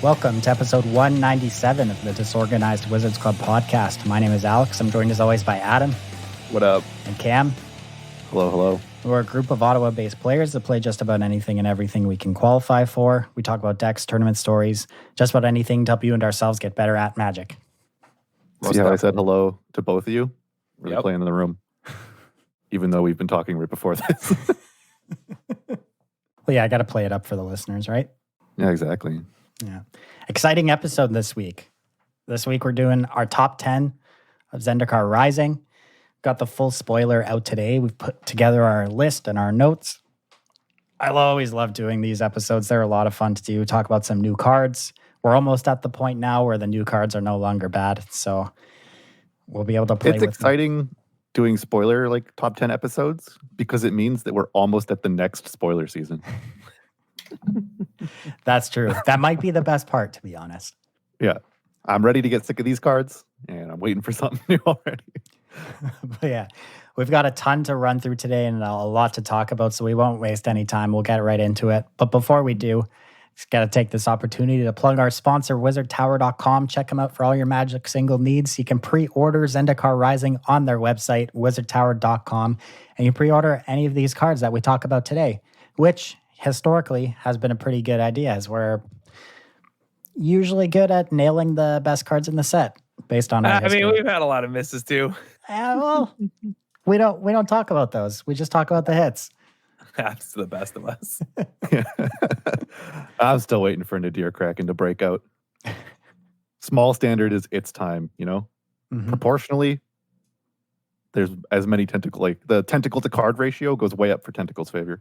Welcome to episode 197 of the Disorganized Wizards Club podcast. My name is Alex. I'm joined as always by Adam. What up? And Cam. Hello, hello. We're a group of Ottawa-based players that play just about anything and everything we can qualify for. We talk about decks, tournament stories, just about anything to help you and ourselves get better at Magic. See how I said hello to both of you? Really Yep. playing in the room. Even though we've been talking right before this. Well, yeah, I got to play it up for the listeners, right? Yeah, exactly. Yeah. Exciting episode this week. This week we're doing our top 10 of Zendikar Rising. Got the full spoiler out today. We've put together our list and our notes. I always love doing these episodes. They're a lot of fun to do. Talk about some new cards. We're almost at the point now where the new cards are no longer bad. So we'll be able to play with It's exciting doing spoiler like top 10 episodes because it means that we're almost at the next spoiler season. That's true. That might be the best part, to be honest. Yeah. I'm ready to get sick of these cards and I'm waiting for something new already. But yeah, we've got a ton to run through today and a lot to talk about, so we won't waste any time. We'll get right into it. But before we do, just got to take this opportunity to plug our sponsor, wizardtower.com. Check them out for all your Magic single needs. You can pre-order Zendikar Rising on their website, wizardtower.com, and you pre-order any of these cards that we talk about today, which historically has been a pretty good idea, as we're usually good at nailing the best cards in the set based on our history. we've had a lot of misses too. Well, we don't talk about those. We just talk about the hits. That's the best of us. I'm still waiting for Nadir Kraken to break out. Small standard is its time, you know? Mhm. Proportionally, there's as many tentacle, like the tentacle to card ratio goes way up for Tentacle's favor.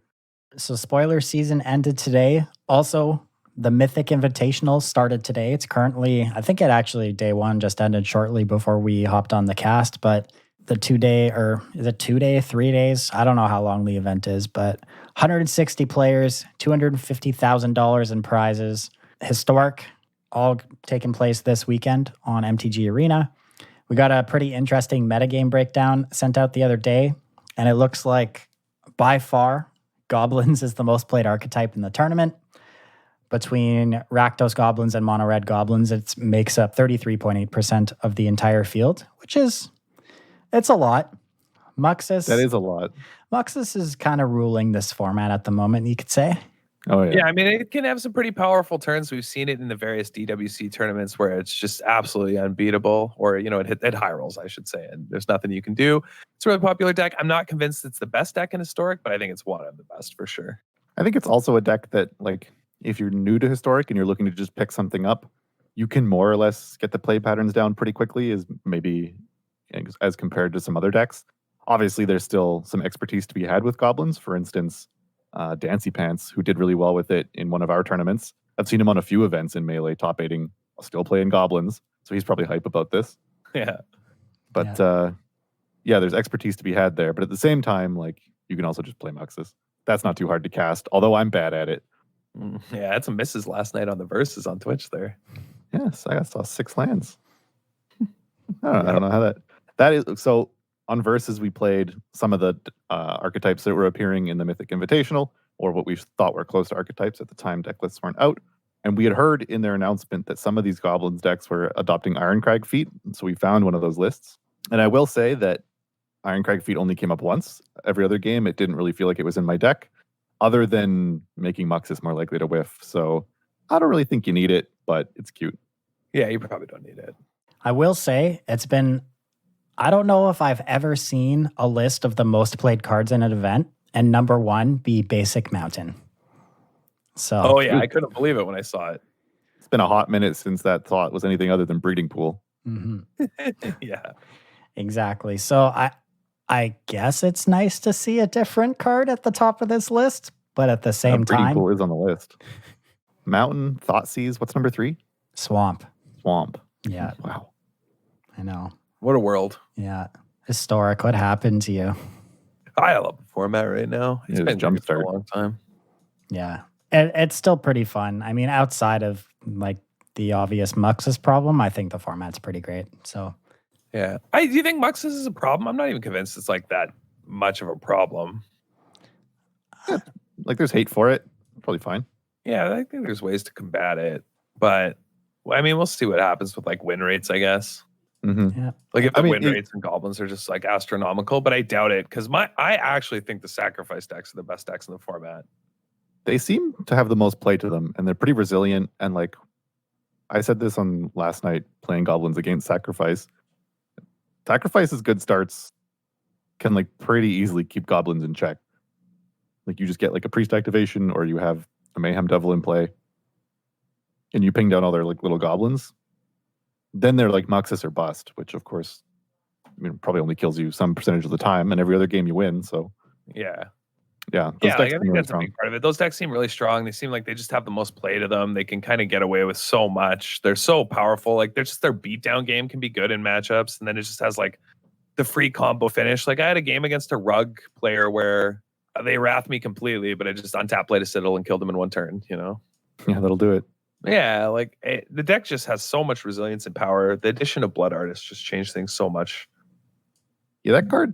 So spoiler season ended today. Also, the Mythic Invitational started today. It's currently, I think it actually day one just ended shortly before we hopped on the cast, but the 2 day, or is it 2 day, 3 days? I don't know how long the event is, but 160 players, $250,000 in prizes, historic, all taking place this weekend on MTG Arena. We got a pretty interesting metagame breakdown sent out the other day, and it looks like by far Goblins is the most played archetype in the tournament. Between Rakdos Goblins and Mono Red Goblins, it makes up 33.8% of the entire field, which is, it's a lot. Muxus. That is a lot. Muxus is kind of ruling this format at the moment, you could say. Oh, yeah. Yeah, I mean, it can have some pretty powerful turns. We've seen it in the various DWC tournaments where it's just absolutely unbeatable, or, you know, it high rolls, I should say, and there's nothing you can do. It's a really popular deck. I'm not convinced it's the best deck in Historic, but I think it's one of the best for sure. I think it's also a deck that, like, if you're new to Historic and you're looking to just pick something up, you can more or less get the play patterns down pretty quickly, as compared to some other decks. Obviously, there's still some expertise to be had with Goblins. For instance, Dancy Pants, who did really well with it in one of our tournaments. I've seen him on a few events in Melee, top 8ing, still playing Goblins, so he's probably hype about this. Yeah. But there's expertise to be had there. But at the same time, like, you can also just play Muxus. That's not too hard to cast, although I'm bad at it. Yeah, I had some misses last night on the Versus on Twitch there. Yes, I saw 6 lands. I don't know how that is. So on Versus, we played some of the archetypes that were appearing in the Mythic Invitational, or what we thought were close to archetypes at the time deck lists weren't out. And we had heard in their announcement that some of these Goblins decks were adopting Ironcrag Feat. So we found one of those lists. And I will say that Ironcrag Feat only came up once. Every other game, it didn't really feel like it was in my deck, other than making Muxus more likely to whiff. So I don't really think you need it, but it's cute. Yeah, you probably don't need it. I will say I don't know if I've ever seen a list of the most played cards in an event and number one be Basic Mountain. So, Oh, yeah, I couldn't believe it when I saw it. It's been a hot minute since that thought was anything other than Breeding Pool. Yeah. Exactly. So I guess it's nice to see a different card at the top of this list, but at the same Breeding time, Pool is on the list. Mountain, Thoughtseize, what's number 3? Swamp. Swamp. Yeah, Wow. I know. What a world. Yeah. Historic. What happened to you? I love the format right now. It's Yeah, been jump good for start. a long time. Yeah. It's still pretty fun. I mean, outside of like the obvious Muxus problem, I think the format's pretty great. So, Yeah. Do you think Muxus is a problem? I'm not even convinced it's like that much of a problem. Like, there's hate for it. Probably fine. Yeah, I think there's ways to combat it. But I mean, we'll see what happens with like win rates, I guess. Mm-hmm. Yeah. Like if the win rates and goblins are just like astronomical, but I doubt it because I actually think the sacrifice decks are the best decks in the format. They seem to have the most play to them, and they're pretty resilient. And like I said this on last night playing goblins against sacrifice. Sacrifice's good starts can like pretty easily keep goblins in check. Like you just get like a priest activation, or you have a mayhem devil in play, and you ping down all their like little goblins. Then they're like Muxus or bust, which of course, I mean, probably only kills you some percentage of the time, and every other game you win. So yeah. Yeah, like, I think that's a big part of it. Those decks seem really strong. They seem like they just have the most play to them. They can kind of get away with so much. They're so powerful. Like they're just their beatdown game can be good in matchups, and then it just has like the free combo finish. Like I had a game against a Rug player where they wrathed me completely, but I just untapped played a Citadel and killed them in one turn. You know? Yeah, that'll do it. Yeah, like the deck just has so much resilience and power. The addition of Blood Artist just changed things so much. Yeah, that card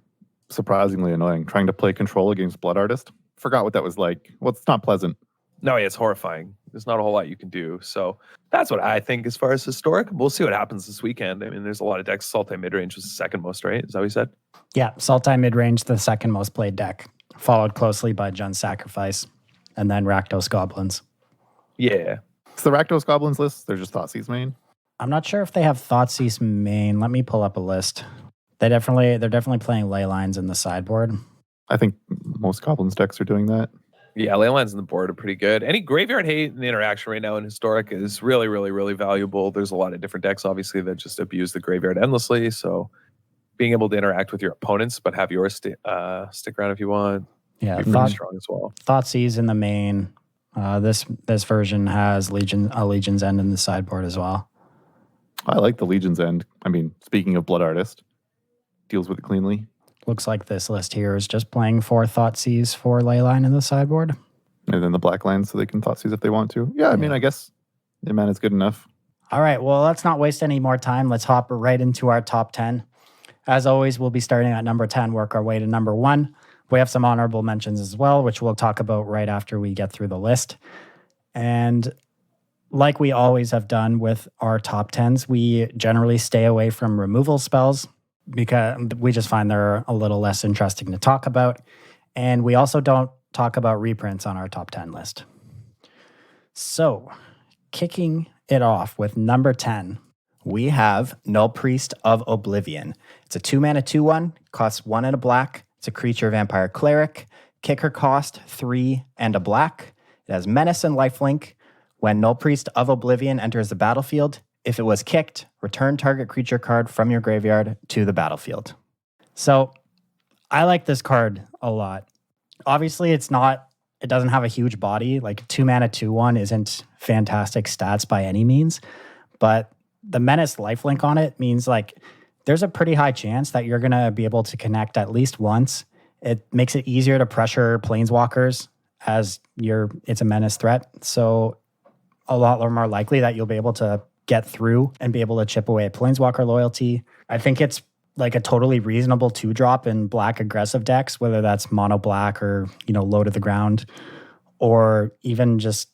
surprisingly annoying. Trying to play control against Blood Artist. Forgot what that was like. Well, it's not pleasant. No, yeah, it's horrifying. There's not a whole lot you can do. So that's what I think as far as historic. We'll see what happens this weekend. I mean, there's a lot of decks. Sultai midrange was the second most, right? Is that what you said? Yeah, Sultai midrange, the second most played deck, followed closely by Jund Sacrifice, and then Rakdos Goblins. Yeah. It's the Rakdos Goblins list. They're just Thoughtseize main. I'm not sure if they have Thoughtseize main. Let me pull up a list. They're definitely playing ley lines in the sideboard. I think most Goblins decks are doing that. Yeah, ley lines on the board are pretty good. Any graveyard hate in the interaction right now in Historic is really, really, really valuable. There's a lot of different decks, obviously, that just abuse the graveyard endlessly. So being able to interact with your opponents, but have yours stick around if you want. Yeah, be pretty strong as well. Thoughtseize in the main. This version has Legion's End in the sideboard as well. I like the Legion's End. I mean, speaking of Blood Artist, deals with it cleanly. Looks like this list here is just playing 4 Thoughtseize for Leyline in the sideboard. And then the black lands so they can Thoughtseize if they want to. Yeah, I mean, I guess the mana is good enough. All right, well, let's not waste any more time. Let's hop right into our top 10. As always, we'll be starting at number 10, work our way to number 1. We have some honorable mentions as well, which we'll talk about right after we get through the list. And like we always have done with our top 10s, we generally stay away from removal spells because we just find they're a little less interesting to talk about. And we also don't talk about reprints on our top 10 list. So, kicking it off with number 10, we have Null Priest of Oblivion. It's a 2-mana 2/1, costs 1 and a black. It's a creature vampire cleric. Kicker cost 3 and a black. It has menace and lifelink. When Null Priest of Oblivion enters the battlefield, if it was kicked, return target creature card from your graveyard to the battlefield. So I like this card a lot. Obviously, it doesn't have a huge body. Like 2-mana 2/1 isn't fantastic stats by any means, but the menace lifelink on it means like there's a pretty high chance that you're going to be able to connect at least once. It makes it easier to pressure planeswalkers as it's a menace threat. So a lot more likely that you'll be able to get through and be able to chip away at planeswalker loyalty. I think it's like a totally reasonable 2-drop in black aggressive decks, whether that's mono black or, low to the ground, or even just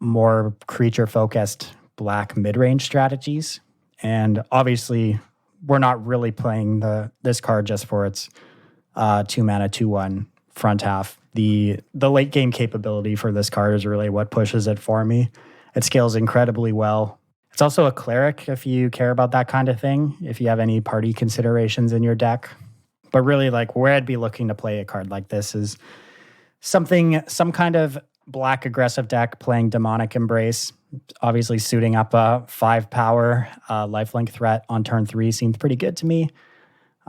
more creature focused black mid-range strategies. And obviously we're not really playing this card just for its 2-mana 2/1 front half. The late game capability for this card is really what pushes it for me. It scales incredibly well. It's also a cleric if you care about that kind of thing, if you have any party considerations in your deck. But really, like, where I'd be looking to play a card like this is some kind of black aggressive deck playing Demonic Embrace. Obviously, suiting up a 5-power lifelink threat on turn 3 seems pretty good to me.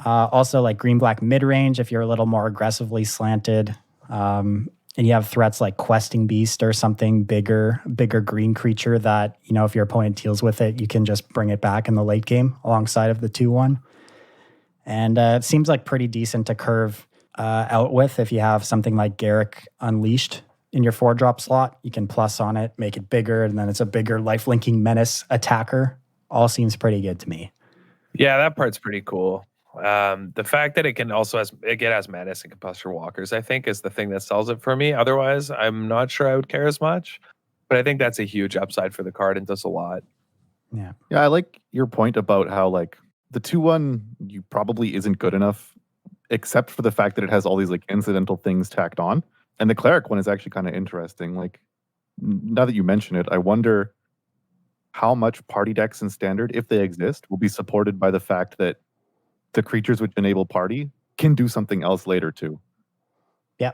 Also, like green-black mid-range if you're a little more aggressively slanted. And you have threats like Questing Beast or something bigger green creature that, if your opponent deals with it, you can just bring it back in the late game alongside of the 2/1. And it seems like pretty decent to curve out with if you have something like Garrick Unleashed in your 4-drop slot. You can plus on it, make it bigger, and then it's a bigger life-linking menace attacker. All seems pretty good to me. Yeah, that part's pretty cool. The fact that it can also has menace and compulsor walkers, I think, is the thing that sells it for me. Otherwise, I'm not sure I would care as much. But I think that's a huge upside for the card and does a lot. Yeah. Yeah, I like your point about how like the 2/1 you probably isn't good enough, except for the fact that it has all these like incidental things tacked on. And the cleric one is actually kind of interesting. Like now that you mention it, I wonder how much party decks in standard, if they exist, will be supported by the fact that the creatures which enable party can do something else later too. Yeah.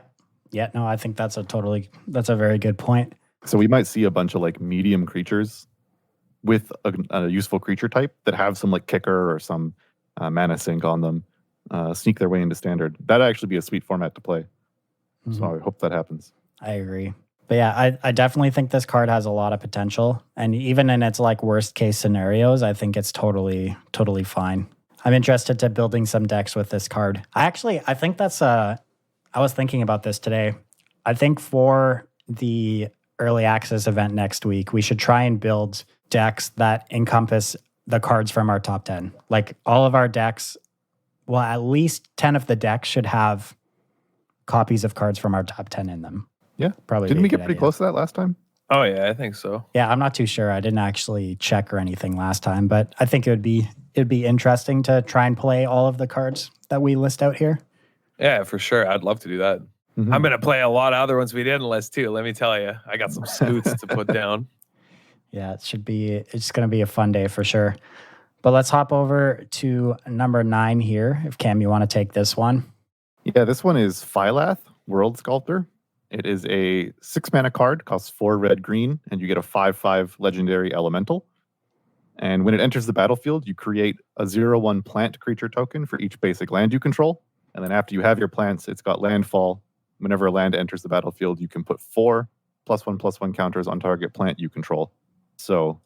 Yeah. No, I think that's a very good point. So we might see a bunch of like medium creatures with a useful creature type that have some like kicker or some mana sink on them, sneak their way into standard. That'd actually be a sweet format to play. Mhm. So I hope that happens. I agree. But yeah, I definitely think this card has a lot of potential. And even in its like worst case scenarios, I think it's totally fine. I'm interested to building some decks with this card. I think that's I was thinking about this today. I think for the early access event next week, we should try and build decks that encompass the cards from our top 10. Like all of our decks, well, at least 10 of the decks should have copies of cards from our top 10 in them. Yeah. Probably. Didn't be we a get good pretty idea. close to that last time? Oh yeah, I think so. Yeah, I'm not too sure. I didn't actually check or anything last time, but I think it'd be interesting to try and play all of the cards that we list out here. Yeah, for sure. I'd love to do that. Mhm. I'm gonna play a lot of other ones we didn't list too. Let me tell you, I got some scoots to put down. Yeah, it's going to be a fun day for sure. But let's hop over to number 9 here. If Cam, you want to take this one. Yeah, this one is Philath, World Sculptor. It is a 6-mana card, costs 4 red green, and you get a 5/5 legendary elemental. And when it enters the battlefield, you create a 0/1 plant creature token for each basic land you control. And then after you have your plants, it's got landfall. Whenever a land enters the battlefield, you can put 4 +1/+1 counters on target plant you control. So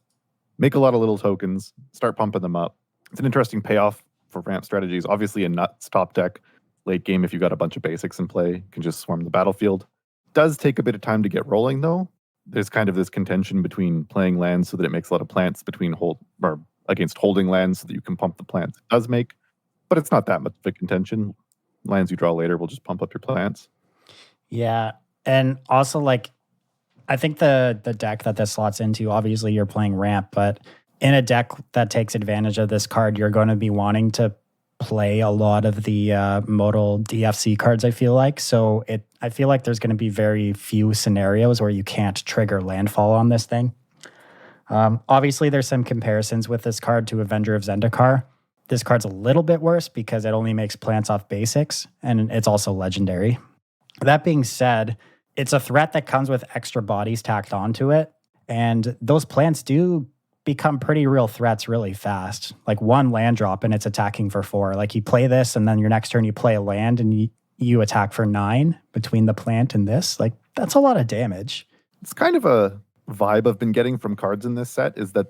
make a lot of little tokens, start pumping them up. It's an interesting payoff for ramp strategies. Obviously, a nuts top deck late game, if you got a bunch of basics in play, can just swarm the battlefield. Does take a bit of time to get rolling though. There's kind of this contention between playing lands so that it makes a lot of plants against holding lands so that you can pump the plants. It does make, but it's not that much of a contention. Lands you draw later will just pump up your plants. Yeah, and also like I think the deck that this slots into, obviously you're playing ramp, but in a deck that takes advantage of this card, you're going to be wanting to play a lot of the modal DFC cards, I feel like. So I feel like there's going to be very few scenarios where you can't trigger landfall on this thing. Obviously, there's some comparisons with this card to Avenger of Zendikar. This card's a little bit worse because it only makes plants off basics, and it's also legendary. That being said, it's a threat that comes with extra bodies tacked onto it, and those plants do become pretty real threats really fast. Like 1 land drop and it's attacking for 4. Like you play this and then your next turn you play a land and you attack for 9 between the plant and this. Like that's a lot of damage. It's kind of a vibe I've been getting from cards in this set is that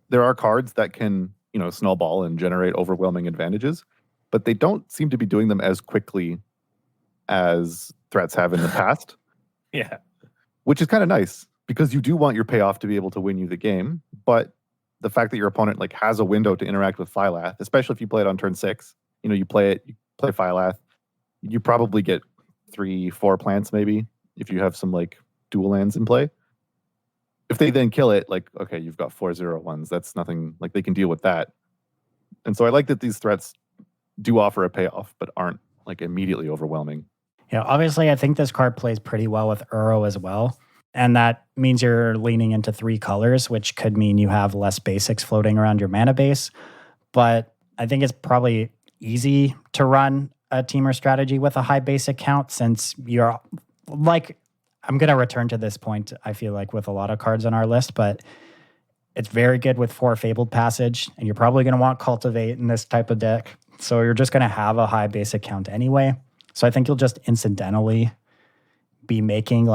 there are cards that can, snowball and generate overwhelming advantages, but they don't seem to be doing them as quickly as threats have in the past. Yeah. Which is kind of nice because you do want your payoff to be able to win you the game, but the fact that your opponent has a window to interact with Philath, especially if you play it on turn 6, you play Philath, you probably get 3-4 plants maybe if you have some dual lands in play. If they then kill it, okay, you've got 4 0/1s. That's nothing, they can deal with that. And so I like that these threats do offer a payoff, but aren't immediately overwhelming. Yeah, obviously I think this card plays pretty well with Uro as well. And that means you're leaning into 3 colors, which could mean you have less basics floating around your mana base. But I think it's probably easy to run a teamer strategy with a high basic count since you're I'm going to return to this point, I feel like, with a lot of cards on our list, but it's very good with 4 Fabled Passage, and you're probably going to want Cultivate in this type of deck. So you're just going to have a high basic count anyway. So I think you'll just incidentally be making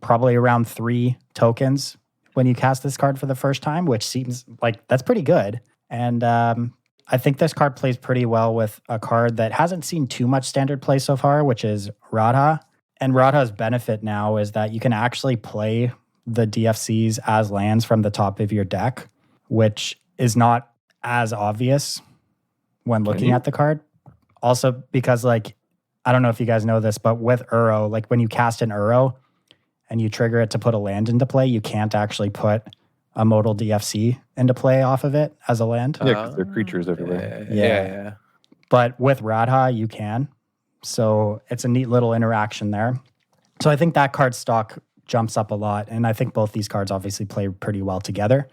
probably around 3 tokens when you cast this card for the first time, which seems like that's pretty good. And I think this card plays pretty well with a card that hasn't seen too much standard play so far, which is Radha. And Radha's benefit now is that you can actually play the DFCs as lands from the top of your deck, which is not as obvious when looking at the card. Also because I don't know if you guys know this, but with Uro, when you cast an Uro and you trigger it to put a land into play, you can't actually put a modal DFC into play off of it as a land. Yeah, because there are creatures everywhere. Yeah. But with Radha, you can. So it's a neat little interaction there. So I think that card stock jumps up a lot. And I think both these cards obviously play pretty well together.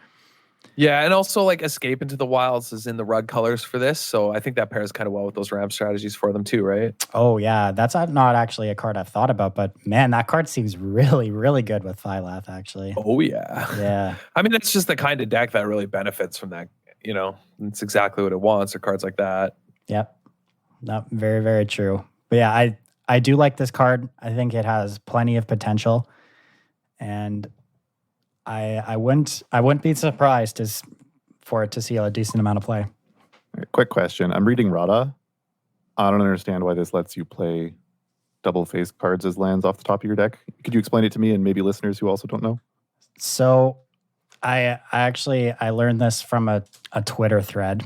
Yeah, and also like Escape into the Wilds is in the rug colors for this. So I think that pairs kind of well with those ramp strategies for them too, right? Oh, yeah. That's not actually a card I've thought about. But man, that card seems really, really good with Philath, actually. Oh, yeah. Yeah. I mean, it's just the kind of deck that really benefits from that. You know, it's exactly what it wants, or cards like that. Yep. No, very, very true. But yeah, I do like this card. I think it has plenty of potential. And I wouldn't be surprised for it to see a decent amount of play. All right, quick question. I'm reading Radha. I don't understand why this lets you play double-faced cards as lands off the top of your deck. Could you explain it to me and maybe listeners who also don't know? So I learned this from a Twitter thread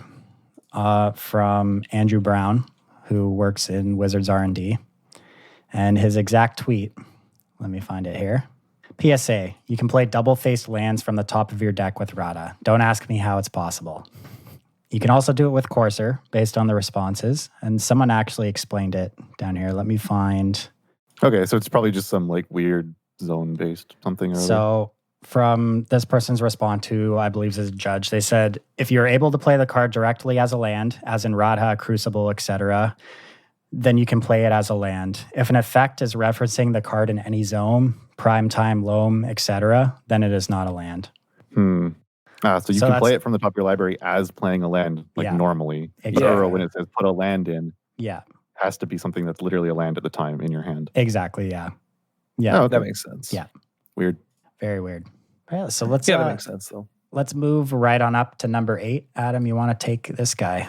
from Andrew Brown, who works in Wizards R&D. And his exact tweet, let me find it here. PSA, you can play double-faced lands from the top of your deck with Radha. Don't ask me how it's possible. You can also do it with Courser based on the responses. And someone actually explained it down here. Let me find. Okay, so it's probably just some like weird zone-based something or other. So from this person's response to, I believe is a judge, they said, if you're able to play the card directly as a land, as in Radha, Crucible, etc., then you can play it as a land. If an effect is referencing the card in any zone, prime time, loam, etc., then it is not a land. So you can play it from the top of your library as playing a land, like normally. Exactly. Or when it says put a land in, yeah, has to be something that's literally a land at the time in your hand. Exactly, yeah. Yeah. Oh, okay. That makes sense. Yeah. Weird. Very weird. Yeah, so let's that makes sense though. Let's move right on up to number 8. Adam, you want to take this guy?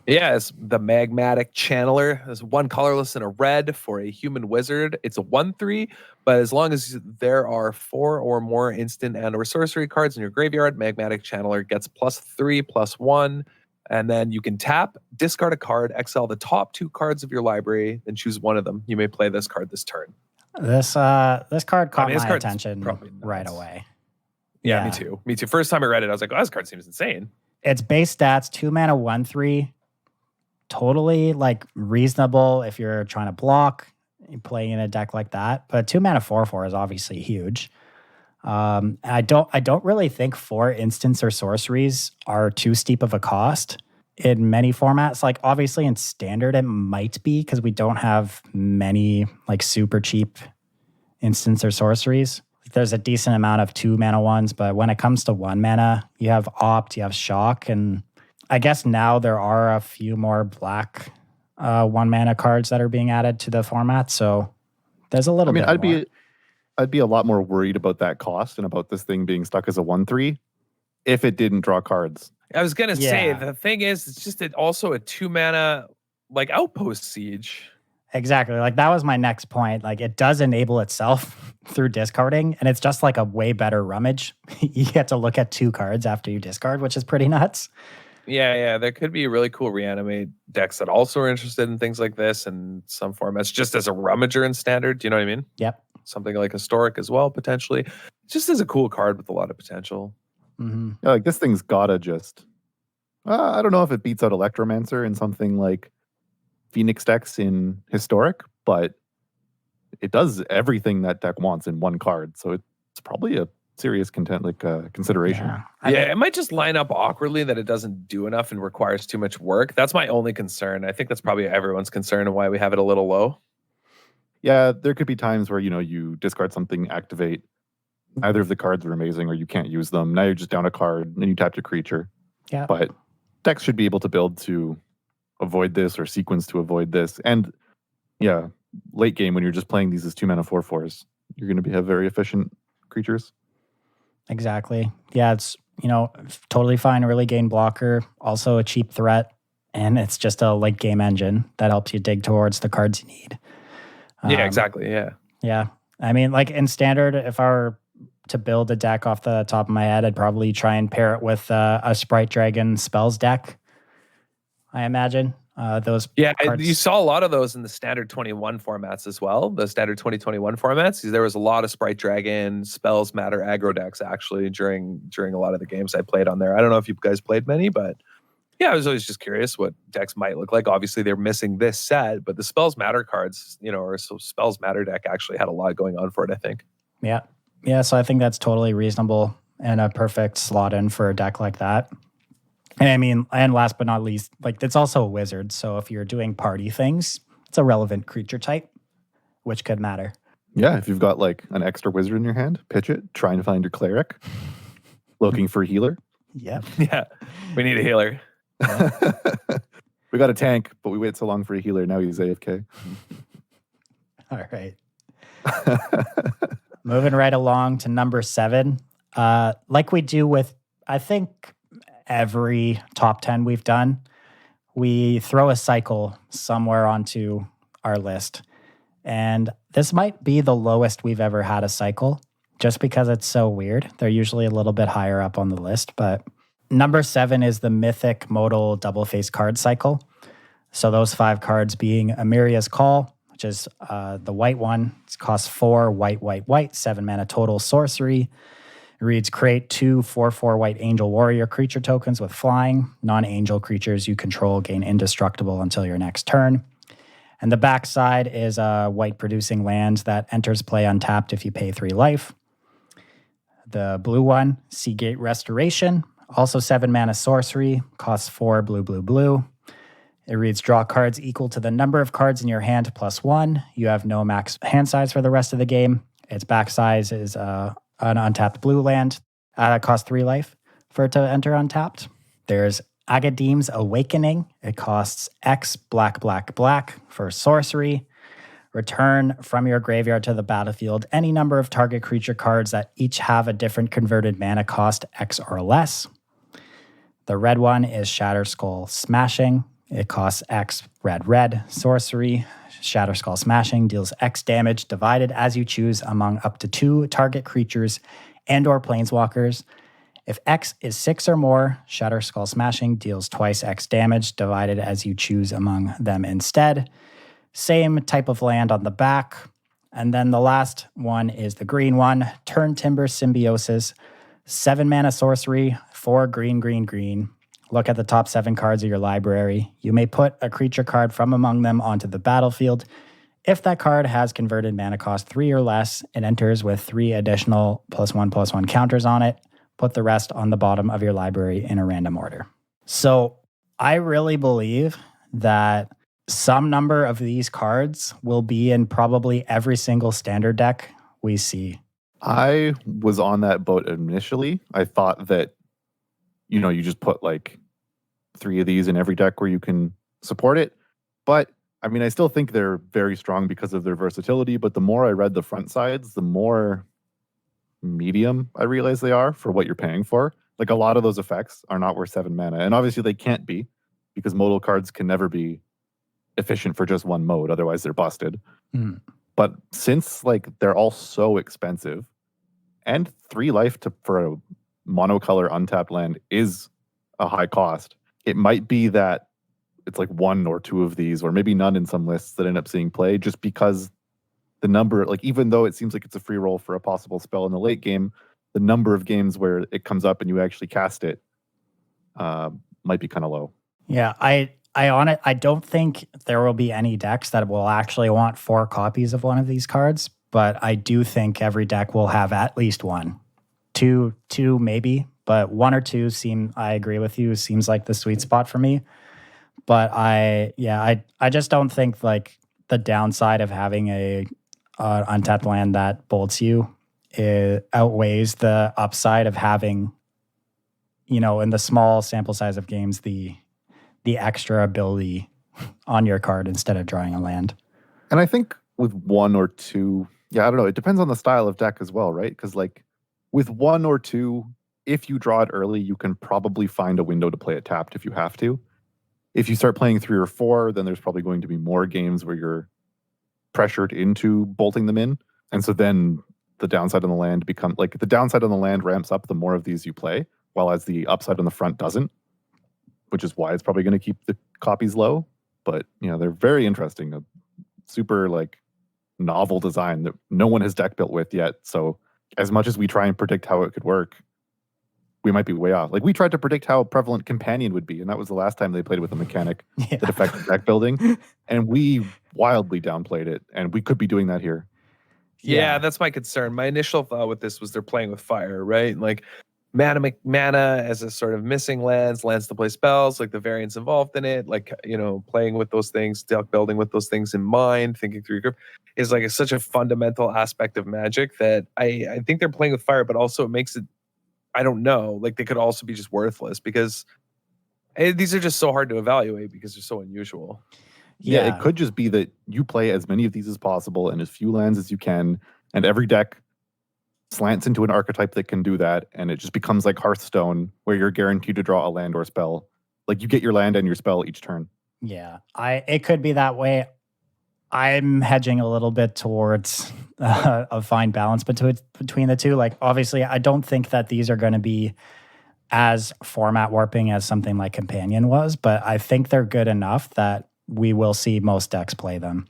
Yeah, it's the Magmatic Channeler. There's one colorless and a red for a human wizard. It's a 1/3, but as long as there are 4 or more instant and or sorcery cards in your graveyard, Magmatic Channeler gets +3/+1. And then you can tap, discard a card, exile the top 2 cards of your library, then choose one of them. You may play this card this turn. This card caught my card's attention probably right nuts. away. Yeah, me too. Me too. First time I read it, I was like, oh, this card seems insane. Its base stats, 2 mana, 1/3. Totally like reasonable if you're trying to block, playing in a deck like that. But 2 mana 4/4 is obviously huge. I don't really think 4 instants or sorceries are too steep of a cost in many formats. Like obviously in standard it might be because we don't have many like super cheap instants or sorceries. There's a decent amount of 2 mana ones, but when it comes to 1 mana, you have Opt, you have Shock, and I guess now there are a few more black 1 mana cards that are being added to the format. So there's a little bit more. I'd be a lot more worried about that cost and about this thing being stuck as a 1/3 if it didn't draw cards. I was gonna say the thing is, it's just also a 2 mana like Outpost Siege. Exactly. Like that was my next point. Like it does enable itself through discarding, and it's just like a way better rummage. You get to look at 2 cards after you discard, which is pretty nuts. Yeah. There could be really cool reanimate decks that also are interested in things like this and some formats just as a rummager in standard. Do you know what I mean? Yep. Something like Historic as well, potentially. Just as a cool card with a lot of potential. Mm-hmm. Yeah, like this thing's gotta just... I don't know if it beats out Electromancer in something like Phoenix decks in Historic, but it does everything that deck wants in one card. So it's probably a serious consideration. Yeah. It might just line up awkwardly that it doesn't do enough and requires too much work. That's my only concern. I think that's probably everyone's concern and why we have it a little low. Yeah, there could be times where, you discard something, activate. Either of the cards are amazing or you can't use them. Now you're just down a card, and then you tap your creature. Yeah. But decks should be able to build to avoid this or sequence to avoid this. And yeah, late game when you're just playing these as 2 mana 4/4s, you're going to have very efficient creatures. Exactly. Yeah, it's, totally fine early game blocker, also a cheap threat, and it's just a late game engine that helps you dig towards the cards you need. Yeah, exactly. Yeah. Yeah. I mean, like in standard, if I were to build a deck off the top of my head, I'd probably try and pair it with a Sprite Dragon spells deck, I imagine. Those Yeah, cards. you saw a lot of those in the standard 21 formats as well. The standard 2021 formats. There was a lot of Sprite Dragon, Spells Matter aggro decks actually during a lot of the games I played on there. I don't know if you guys played many, but yeah, I was always just curious what decks might look like. Obviously, they're missing this set, but the Spells Matter cards, or so Spells Matter deck actually had a lot going on for it, I think. Yeah. Yeah, so I think that's totally reasonable and a perfect slot in for a deck like that. And I mean, and last but not least, like it's also a wizard. So if you're doing party things, it's a relevant creature type, which could matter. Yeah, if you've got like an extra wizard in your hand, pitch it, trying to find your cleric, looking for a healer. Yep. Yeah, we need a healer. We got a tank, but we waited so long for a healer. Now he's AFK. All right. Moving right along to number 7. Like we do with, I think, every top 10 we've done, we throw a cycle somewhere onto our list. And this might be the lowest we've ever had a cycle, just because it's so weird. They're usually a little bit higher up on the list, but number 7 is the mythic modal double face card cycle. So those 5 cards being Amiria's Call, which is the white one. It costs 4 white, 7 mana total sorcery. It reads, create 2 4/4 white angel warrior creature tokens with flying. Non-angel creatures you control gain indestructible until your next turn. And the backside is a white producing land that enters play untapped if you pay 3 life. The blue one, Seagate Restoration, also 7 mana sorcery, costs 4 blue. It reads, draw cards equal to the number of cards in your hand plus 1. You have no max hand size for the rest of the game. Its back size is an untapped blue land that costs 3 life for it to enter untapped. There's Agadeem's Awakening. It costs X black for sorcery. Return from your graveyard to the battlefield any number of target creature cards that each have a different converted mana cost X or less. The red one is Shatter Skull Smashing. It costs X red sorcery. Shatter Skull Smashing deals X damage divided as you choose among up to 2 target creatures and or planeswalkers. If X is 6 or more, Shatter Skull Smashing deals twice X damage divided as you choose among them instead. Same type of land on the back. And then the last one is the green one, Turn Timber Symbiosis. 7 mana sorcery, 4 green. Look at the top 7 cards of your library. You may put a creature card from among them onto the battlefield. If that card has converted mana cost 3 or less, it enters with 3 additional +1/+1 counters on it. Put the rest on the bottom of your library in a random order. So I really believe that some number of these cards will be in probably every single standard deck we see. I was on that boat initially. I thought that, you just put like 3 of these in every deck where you can support it. But I mean, I still think they're very strong because of their versatility. But the more I read the front sides, the more medium I realize they are for what you're paying for. Like a lot of those effects are not worth 7 mana. And obviously they can't be, because modal cards can never be efficient for just one mode. Otherwise they're busted. But since like they're all so expensive, and 3 life for a monocolor untapped land is a high cost, it might be that it's like 1 or 2 of these, or maybe none in some lists, that end up seeing play, just because the number, like even though it seems like it's a free roll for a possible spell in the late game, the number of games where it comes up and you actually cast it might be kind of low. Yeah, I don't think there will be any decks that will actually want 4 copies of one of these cards, but I do think every deck will have at least 1. 2 maybe, but 1 or 2 I agree with you, seems like the sweet spot for me. But I just don't think like the downside of having a untapped land that bolts you outweighs the upside of having, in the small sample size of games, the extra ability on your card instead of drawing a land. And I think with 1 or 2, I don't know, it depends on the style of deck as well, right? Because like with 1 or 2, if you draw it early, you can probably find a window to play it tapped if you have to. If you start playing 3 or 4, then there's probably going to be more games where you're pressured into bolting them in. And so then the downside on the land the downside on the land ramps up the more of these you play, while as the upside on the front doesn't, which is why it's probably going to keep the copies low. but they're very interesting. A super like novel design that no one has deck built with yet. So as much as we try and predict how it could work, we might be way off. Like we tried to predict how prevalent Companion would be, and that was the last time they played with a mechanic that affected deck building, and we wildly downplayed it, and we could be doing that here. Yeah, that's my concern. My initial thought with this was they're playing with fire, right? Like mana as a sort of missing lands to play spells, like the variants involved in it, like playing with those things, deck building with those things in mind, thinking through your group is like such a fundamental aspect of Magic that I think they're playing with fire, but also it makes it, I don't know, like they could also be just worthless because these are just so hard to evaluate because they're so unusual. Yeah, it could just be that you play as many of these as possible and as few lands as you can, and every deck slants into an archetype that can do that, and it just becomes like Hearthstone, where you're guaranteed to draw a land or spell. Like you get your land and your spell each turn. Yeah, it could be that way. I'm hedging a little bit towards a fine balance between the two. Like obviously, I don't think that these are going to be as format warping as something like Companion was, but I think they're good enough that we will see most decks play them.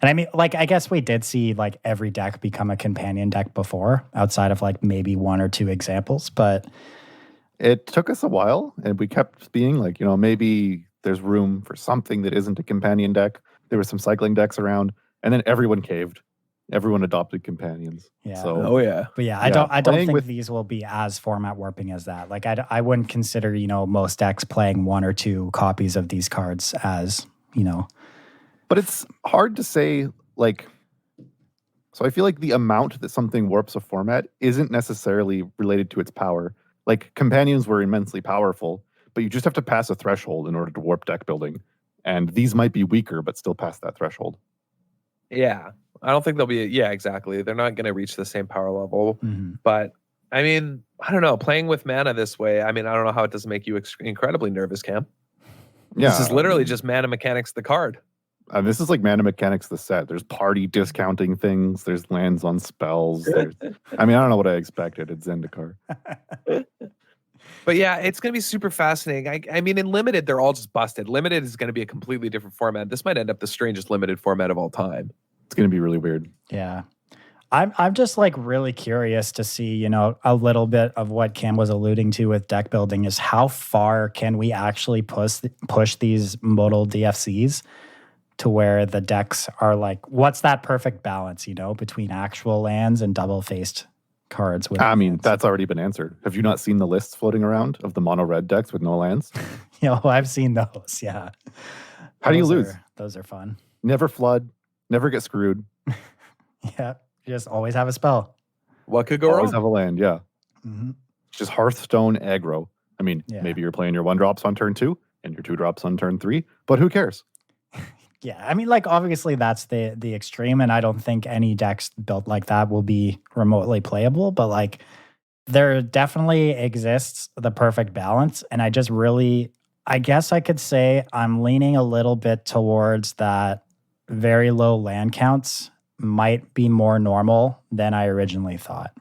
And I mean, like, I guess we did see like every deck become a Companion deck before, outside of like maybe one or two examples, but it took us a while, and we kept being like, maybe there's room for something that isn't a Companion deck. There were some cycling decks around, and then everyone caved. Everyone adopted Companions. Yeah. So, but yeah, I don't think these will be as format warping as that. Like I wouldn't consider, most decks playing one or two copies of these cards as, But it's hard to say, like, so I feel like the amount that something warps a format isn't necessarily related to its power. Like, Companions were immensely powerful, but you just have to pass a threshold in order to warp deck building. And these might be weaker, but still pass that threshold. Yeah. I don't think they'll be, yeah, exactly. They're not going to reach the same power level. Mm-hmm. But, I mean, I don't know. Playing with mana this way, I mean, I don't know how it doesn't make you incredibly nervous, Cam. Yeah, this is literally just mana mechanics the card. And this is like mana mechanics the set. There's party discounting things. There's lands on spells. I don't know what I expected. It's Zendikar. But yeah, it's going to be super fascinating. I mean, in Limited, they're all just busted. Limited is going to be a completely different format. This might end up the strangest Limited format of all time. It's going to be really weird. Yeah. I'm just like really curious to see, a little bit of what Cam was alluding to with deck building is how far can we actually push these modal DFCs to where the decks are like, what's that perfect balance, between actual lands and double-faced cards? With lands? That's already been answered. Have you not seen the lists floating around of the mono red decks with no lands? I've seen those, yeah. How do you lose? Those are fun. Never flood, never get screwed. Yeah. You just always have a spell. What could go wrong? Always have a land, yeah. Mm-hmm. Just Hearthstone aggro. Maybe you're playing your 1-drops on turn 2 and your 2-drops on turn 3, but who cares? Yeah, obviously that's the extreme, and I don't think any decks built like that will be remotely playable, but like there definitely exists the perfect balance, and I just really, I guess I could say I'm leaning a little bit towards that very low land counts might be more normal than I originally thought.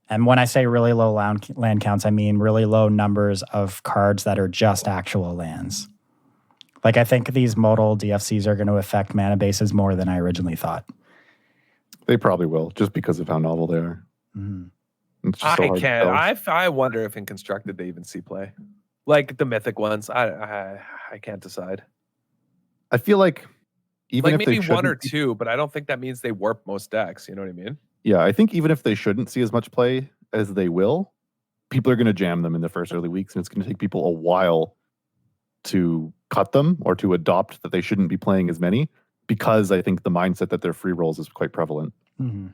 And when I say really low land counts, I mean really low numbers of cards that are just actual lands. Like, I think these modal DFCs are going to affect mana bases more than I originally thought. They probably will, just because of how novel they are. Mm-hmm. It's just so hard to tell. I wonder if in Constructed they even see play. Like the Mythic ones. I can't decide. I feel like even like if maybe they one or two, but I don't think that means they warp most decks. You know what I mean? Yeah, I think even if they shouldn't see as much play as they will, people are going to jam them in the first early weeks, and it's going to take people a while to cut them or to adopt that they shouldn't be playing as many, because I think the mindset that they're free rolls is quite prevalent. Mm-hmm.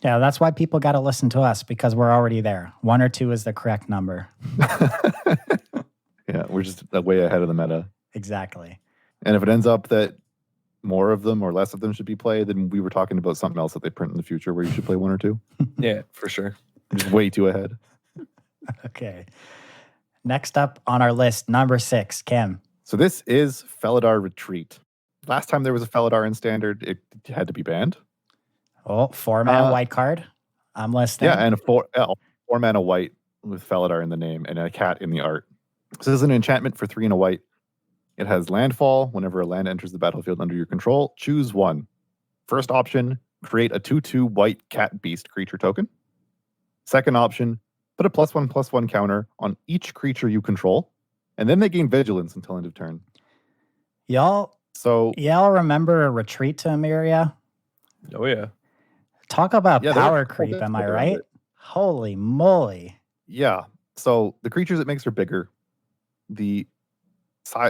Yeah, that's why people got to listen to us, because we're already there. 1 or 2 is the correct number. Yeah, we're just way ahead of the meta. Exactly. And if it ends up that more of them or less of them should be played, then we were talking about something else that they print in the future where you should play 1 or 2. Yeah, for sure. Just way too ahead. Okay. Next up on our list, number 6, Kim. So this is Felidar Retreat. Last time there was a Felidar in Standard, it had to be banned. Oh, 4-mana white card. I'm listening. Yeah, and a 4-mana white with Felidar in the name and a cat in the art. So this is an enchantment for 3 and a white. It has Landfall. Whenever a land enters the battlefield under your control, choose one. First option, create a 2/2 white cat beast creature token. Second option, put a +1/+1 counter on each creature you control, and then they gain vigilance until end of turn. Y'all So remember a retreat to Emeria? Oh yeah. Talk about Yeah, there are power a couple creep, am I different right? it. Holy moly. yeah, so the creatures it makes are bigger. The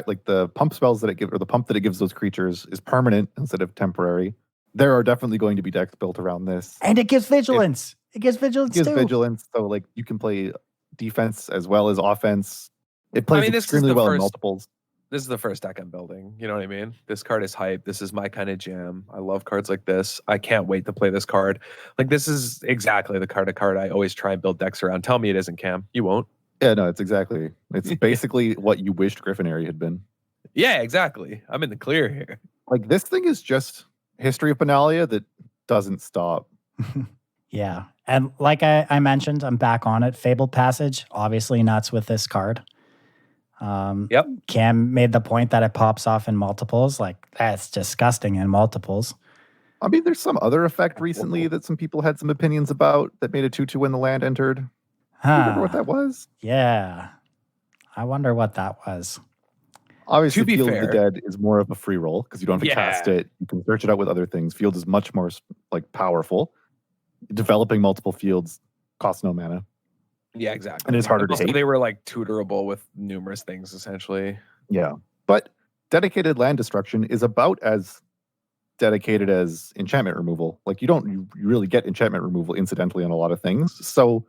like the pump spells that it gives, or the pump that it gives those creatures, is permanent instead of temporary. There are definitely going to be decks built around this. And it gives vigilance. It gives vigilance It gives too. vigilance, so like you can play defense as well as offense. It plays this is extremely the well in first- multiples. This is the first deck I'm building. You know what I mean? This card is hype. This is my kind of jam. I love cards like this. I can't wait to play this card. Like, this is exactly the card I always try and build decks around. Tell me it isn't, Cam. You won't. Yeah, no, it's basically what you wished Griffinary had been. Yeah, exactly. I'm in the clear here. Like, this thing is just History of Penalia that doesn't stop. Yeah. And like I mentioned, I'm back on it. Fabled Passage, obviously nuts with this card. Yep. Cam made the point that it pops off in multiples. Like, that's disgusting in multiples. I mean, there's some other effect recently that some people had some opinions about that made a 2/2 when the land entered. Do you remember what that was? Yeah. I wonder what that was. Obviously, To be Field fair- of the Dead is more of a free roll because you don't have to cast Yeah. it. You can search it out with other things. Field is much more like powerful. Developing multiple fields costs no mana. Yeah, exactly. And it's harder to Also, hate. They were like tutorable with numerous things, essentially. Yeah. But dedicated land destruction is about as dedicated as enchantment removal. Like, you really get enchantment removal incidentally on a lot of things. So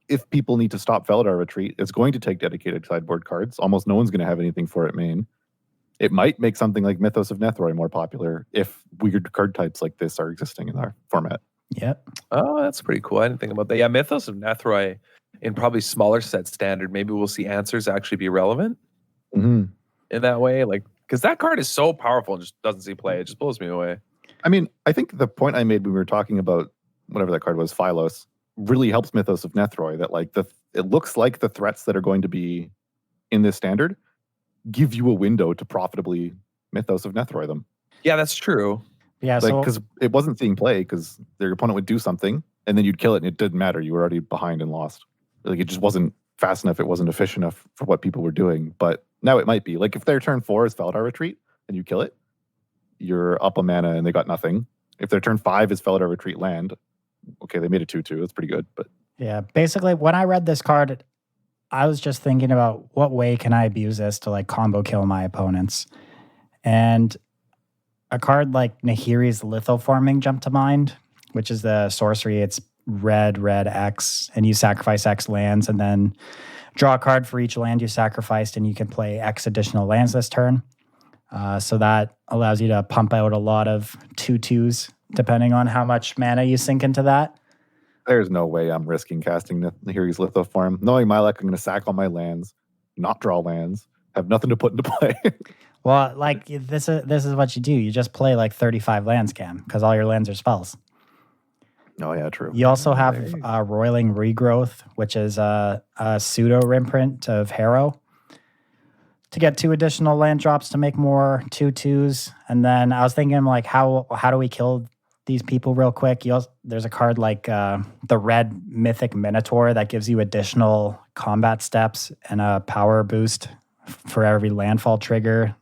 if people need to stop Felidar Retreat, it's going to take dedicated sideboard cards. Almost no one's going to have anything for it main. It might make something like Mythos of Nethroi more popular if weird card types like this are existing in our format. Yep. Oh, that's pretty cool. I didn't think about that. Yeah, Mythos of Nethroi in probably smaller set standard. Maybe we'll see answers actually be relevant Mm-hmm. in that way. Like, because that card is so powerful and just doesn't see play. It just blows me away. I mean, I think the point I made when we were talking about whatever that card was, Phylos, really helps Mythos of Nethroi. That like it looks like the threats that are going to be in this standard give you a window to profitably Mythos of Nethroi them. Yeah, that's true. Yeah. Like, So because it wasn't seeing play because their opponent would do something and then you'd kill it and it didn't matter. You were already behind and lost. Like, it just wasn't fast enough. It wasn't efficient enough for what people were doing. But now it might be. Like, if their turn 4 is Felidar Retreat and you kill it, you're up a mana and they got nothing. If their turn 5 is Felidar Retreat land, okay, they made a 2/2. That's pretty good. But yeah, basically when I read this card, I was just thinking about what way can I abuse this to like combo kill my opponents. And a card like Nahiri's Lithoforming jumped to mind, which is the sorcery. It's red X, and you sacrifice X lands and then draw a card for each land you sacrificed, and you can play X additional lands this turn. So that allows you to pump out a lot of 2/2s, depending on how much mana you sink into that. there's no way I'm risking casting Nahiri's Lithoform. Knowing my luck, I'm going to sack all my lands, not draw lands, have nothing to put into play. Well, like this is what you do. You just play like 35 lands, Cam, because all your lands are spells. Oh, yeah, true. You also have Roiling Regrowth, which is a pseudo imprint of Harrow, to get 2 additional land drops to make more 2/2s. And then I was thinking, like, how do we kill these people real quick? There's a card like the red Mythic Minotaur that gives you additional combat steps and a power boost for every landfall trigger.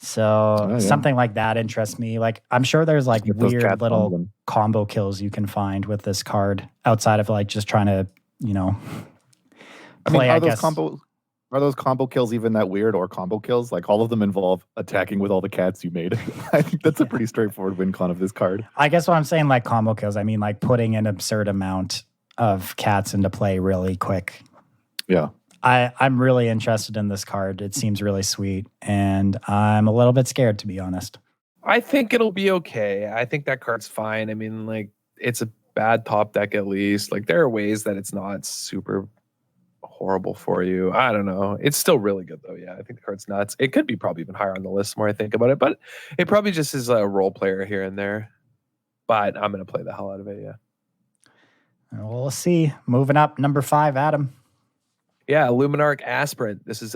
So something like that interests me. Like, I'm sure there's like weird little combo kills you can find with this card outside of like just trying to, play. Are those combo kills even that weird, or combo kills? Like, all of them involve attacking with all the cats you made. I think that's a pretty straightforward win con of this card. I guess what I'm saying, like combo kills, I mean like putting an absurd amount of cats into play really quick. Yeah. I'm really interested in this card. It seems really sweet, and I'm a little bit scared, to be honest. I think it'll be okay. I think that card's fine. I mean, like, it's a bad top deck at least. Like, there are ways that it's not super horrible for you. I don't know. It's still really good, though. Yeah, I think the card's nuts. It could be probably even higher on the list the more I think about it, but it probably just is a role player here and there. But I'm going to play the hell out of it, yeah. Well, we'll see. Moving up, number 5, Adam. Yeah, Luminaric Aspirin. This is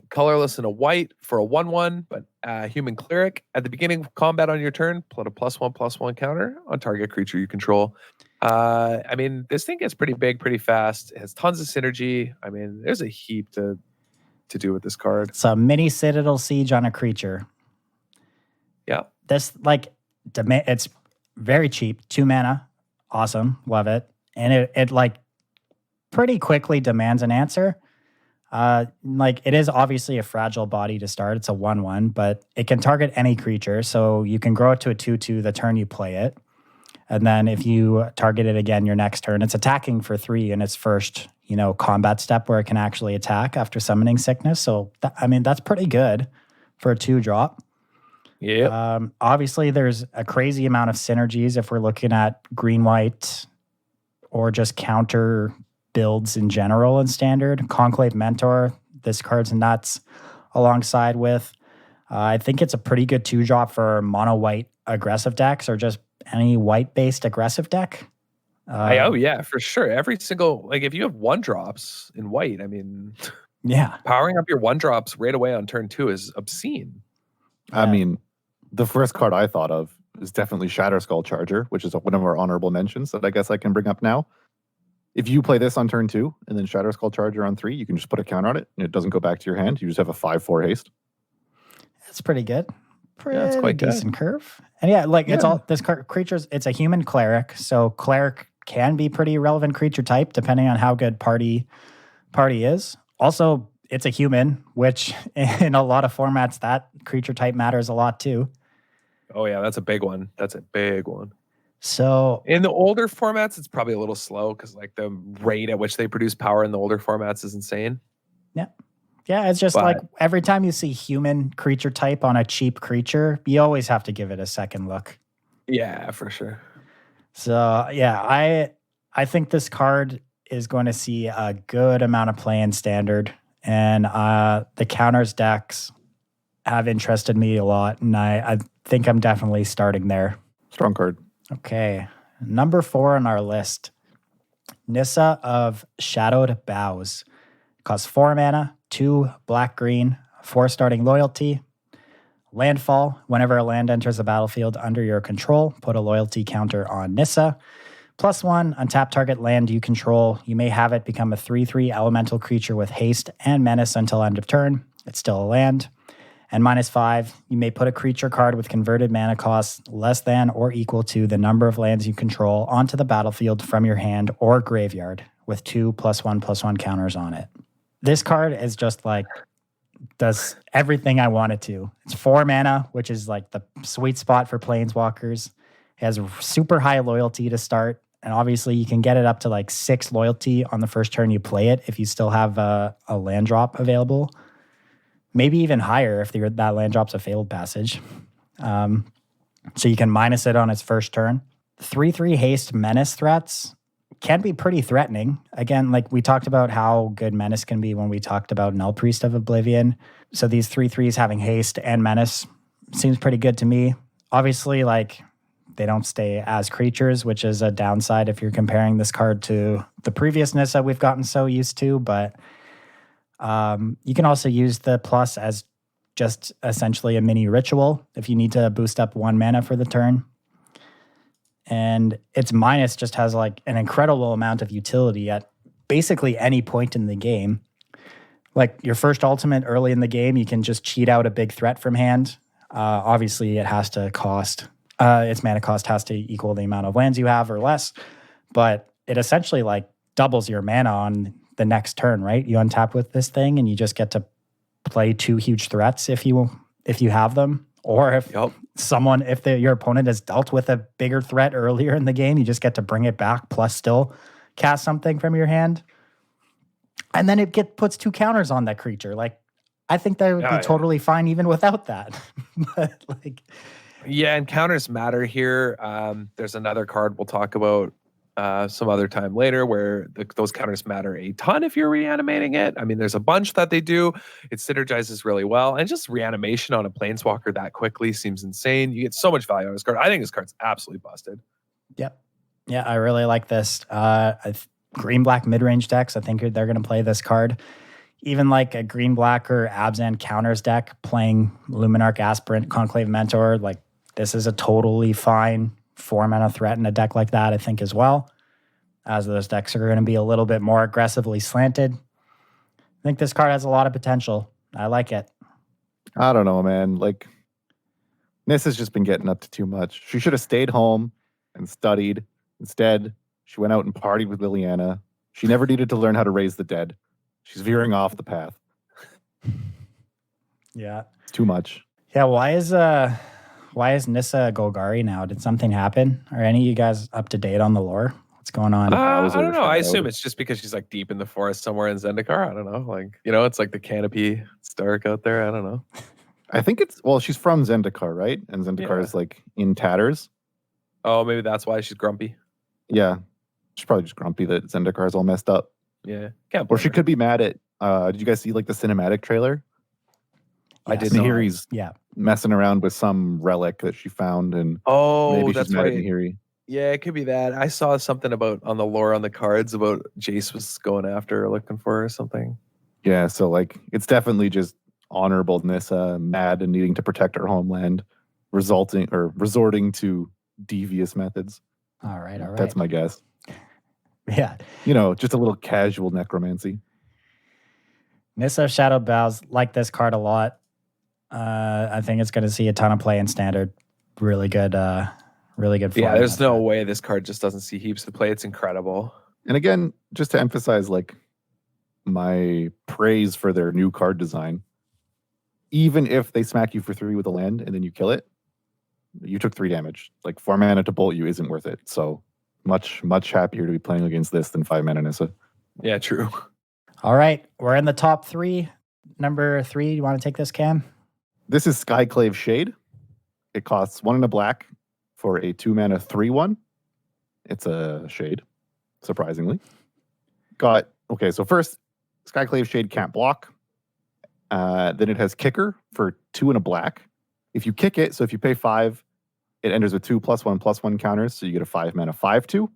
colorless and a white for a 1/1, but human cleric. At the beginning of combat on your turn, put a +1/+1 counter on target creature you control. I mean, this thing gets pretty big pretty fast. It has tons of synergy. I mean, there's a heap to do with this card. It's a mini Citadel Siege on a creature. Yeah. This, like, it's very cheap. 2 mana. Awesome. Love it. And it like, pretty quickly demands an answer. Like, it is obviously a fragile body to start. It's a 1/1, but it can target any creature. So you can grow it to a 2/2 the turn you play it. And then if you target it again your next turn, it's attacking for 3 in its first, combat step where it can actually attack after summoning Sickness. So, that's pretty good for a 2-drop. Yeah. Obviously, there's a crazy amount of synergies if we're looking at green-white or just counter builds in general in Standard. Conclave Mentor, this card's nuts alongside with. I think it's a pretty good 2-drop for mono-white aggressive decks or just any white-based aggressive deck. Oh yeah, for sure. Every single, like, if you have 1-drops in white, I mean, yeah, powering up your 1-drops right away on turn 2 is obscene. I mean, the first card I thought of is definitely Shatter Skull Charger, which is one of our honorable mentions that I guess I can bring up now. If you play this on turn 2 and then Shatter Skull Charger on 3, you can just put a counter on it and it doesn't go back to your hand. You just have a 5/4 haste. That's pretty good. Pretty it's quite decent curve. And it's all this creature's. It's a human cleric, so cleric can be pretty relevant creature type depending on how good party is. Also, it's a human, which in a lot of formats that creature type matters a lot too. Oh yeah, that's a big one. That's a big one. So in the older formats, it's probably a little slow because like the rate at which they produce power in the older formats is insane. Yeah, it's just like every time you see human creature type on a cheap creature, you always have to give it a second look. Yeah, for sure. So yeah, I think this card is going to see a good amount of play in Standard, and the counters decks have interested me a lot, and I think I'm definitely starting there. Strong card. Okay, number 4 on our list, Nissa of Shadowed Boughs. Costs 4 mana, 2 black-green, 4 starting loyalty. Landfall, whenever a land enters the battlefield under your control, put a loyalty counter on Nissa. +1, untap target land you control. You may have it become a 3/3 elemental creature with haste and menace until end of turn. It's still a land. And -5, you may put a creature card with converted mana costs less than or equal to the number of lands you control onto the battlefield from your hand or graveyard with 2 +1/+1 counters on it. This card is just like, does everything I want it to. It's 4 mana, which is like the sweet spot for planeswalkers. It has super high loyalty to start. And obviously you can get it up to like 6 loyalty on the first turn you play it if you still have a land drop available. Maybe even higher if that land drop's a failed passage. So you can minus it on its first turn. 3/3 haste menace threats can be pretty threatening. Again, like we talked about how good menace can be when we talked about Null Priest of Oblivion. So these 3/3s having haste and menace seems pretty good to me. Obviously, like they don't stay as creatures, which is a downside if you're comparing this card to the previous Nissa we've gotten so used to. But you can also use the plus as just essentially a mini ritual if you need to boost up 1 mana for the turn. And its minus just has like an incredible amount of utility at basically any point in the game. Like your first ultimate early in the game, you can just cheat out a big threat from hand. Obviously, it has to cost, its mana cost has to equal the amount of lands you have or less. But it essentially like doubles your mana on the next turn, right? You untap with this thing and you just get to play 2 huge threats if you have them. Or if your opponent has dealt with a bigger threat earlier in the game, you just get to bring it back plus still cast something from your hand. And then it puts 2 counters on that creature. Like, I think that would be totally fine even without that. But like, yeah, and counters matter here. There's another card we'll talk about some other time later where those counters matter a ton if you're reanimating it. I mean, there's a bunch that they do. It synergizes really well. And just reanimation on a planeswalker that quickly seems insane. You get so much value on this card. I think this card's absolutely busted. Yep. Yeah, I really like this. green-black mid-range decks, I think they're going to play this card. Even like a green-black or Abzan counters deck playing Luminaric Aspirin, Conclave Mentor, like this is a totally fine 4-mana threat in a deck like that, I think, as well. As those decks are going to be a little bit more aggressively slanted. I think this card has a lot of potential. I like it. I don't know, man. Like, Nissa's just been getting up to too much. She should have stayed home and studied. Instead, she went out and partied with Liliana. She never needed to learn how to raise the dead. She's veering off the path. Yeah. It's too much. Yeah, why is Nissa Golgari now? Did something happen? Are any of you guys up to date on the lore? What's going on? I don't know. I assume it's just because she's like deep in the forest somewhere in Zendikar. I don't know. Like, you know, it's like the canopy. It's dark out there. I don't know. I think she's from Zendikar, right? And Zendikar is like in tatters. Oh, maybe that's why she's grumpy. Yeah. She's probably just grumpy that Zendikar is all messed up. Yeah. Or she could be mad at, did you guys see like the cinematic trailer? Yes. I didn't hear he's yeah. messing around with some relic that she found, and maybe that's she's mad right. at Nihiri. Yeah, it could be that. I saw something about on the lore on the cards about Jace was going after or looking for her or something. Yeah, so like it's definitely just honorable Nissa, mad and needing to protect her homeland, resorting to devious methods. All right. That's my guess. Yeah. You know, just a little casual necromancy. Nissa Shadow Boughs like this card a lot. I think it's going to see a ton of play in standard. Really good Yeah, there's no way this card just doesn't see heaps of play. It's incredible. And again, just to emphasize like my praise for their new card design, even if they smack you for 3 with a land and then you kill it, you took 3 damage. Like 4 mana to bolt you isn't worth it. So much happier to be playing against this than 5 mana Nissa. Yeah, true. All right, we're in the top 3. Number 3, you want to take this, Cam? This is Skyclave Shade. It costs 1 and a black for a 2-mana 3/1. It's a shade, surprisingly. So first, Skyclave Shade can't block. Then it has Kicker for 2 and a black. If you kick it, so if you pay 5, it enters with 2+1/+1 counters, so you get a 5-mana 5/2.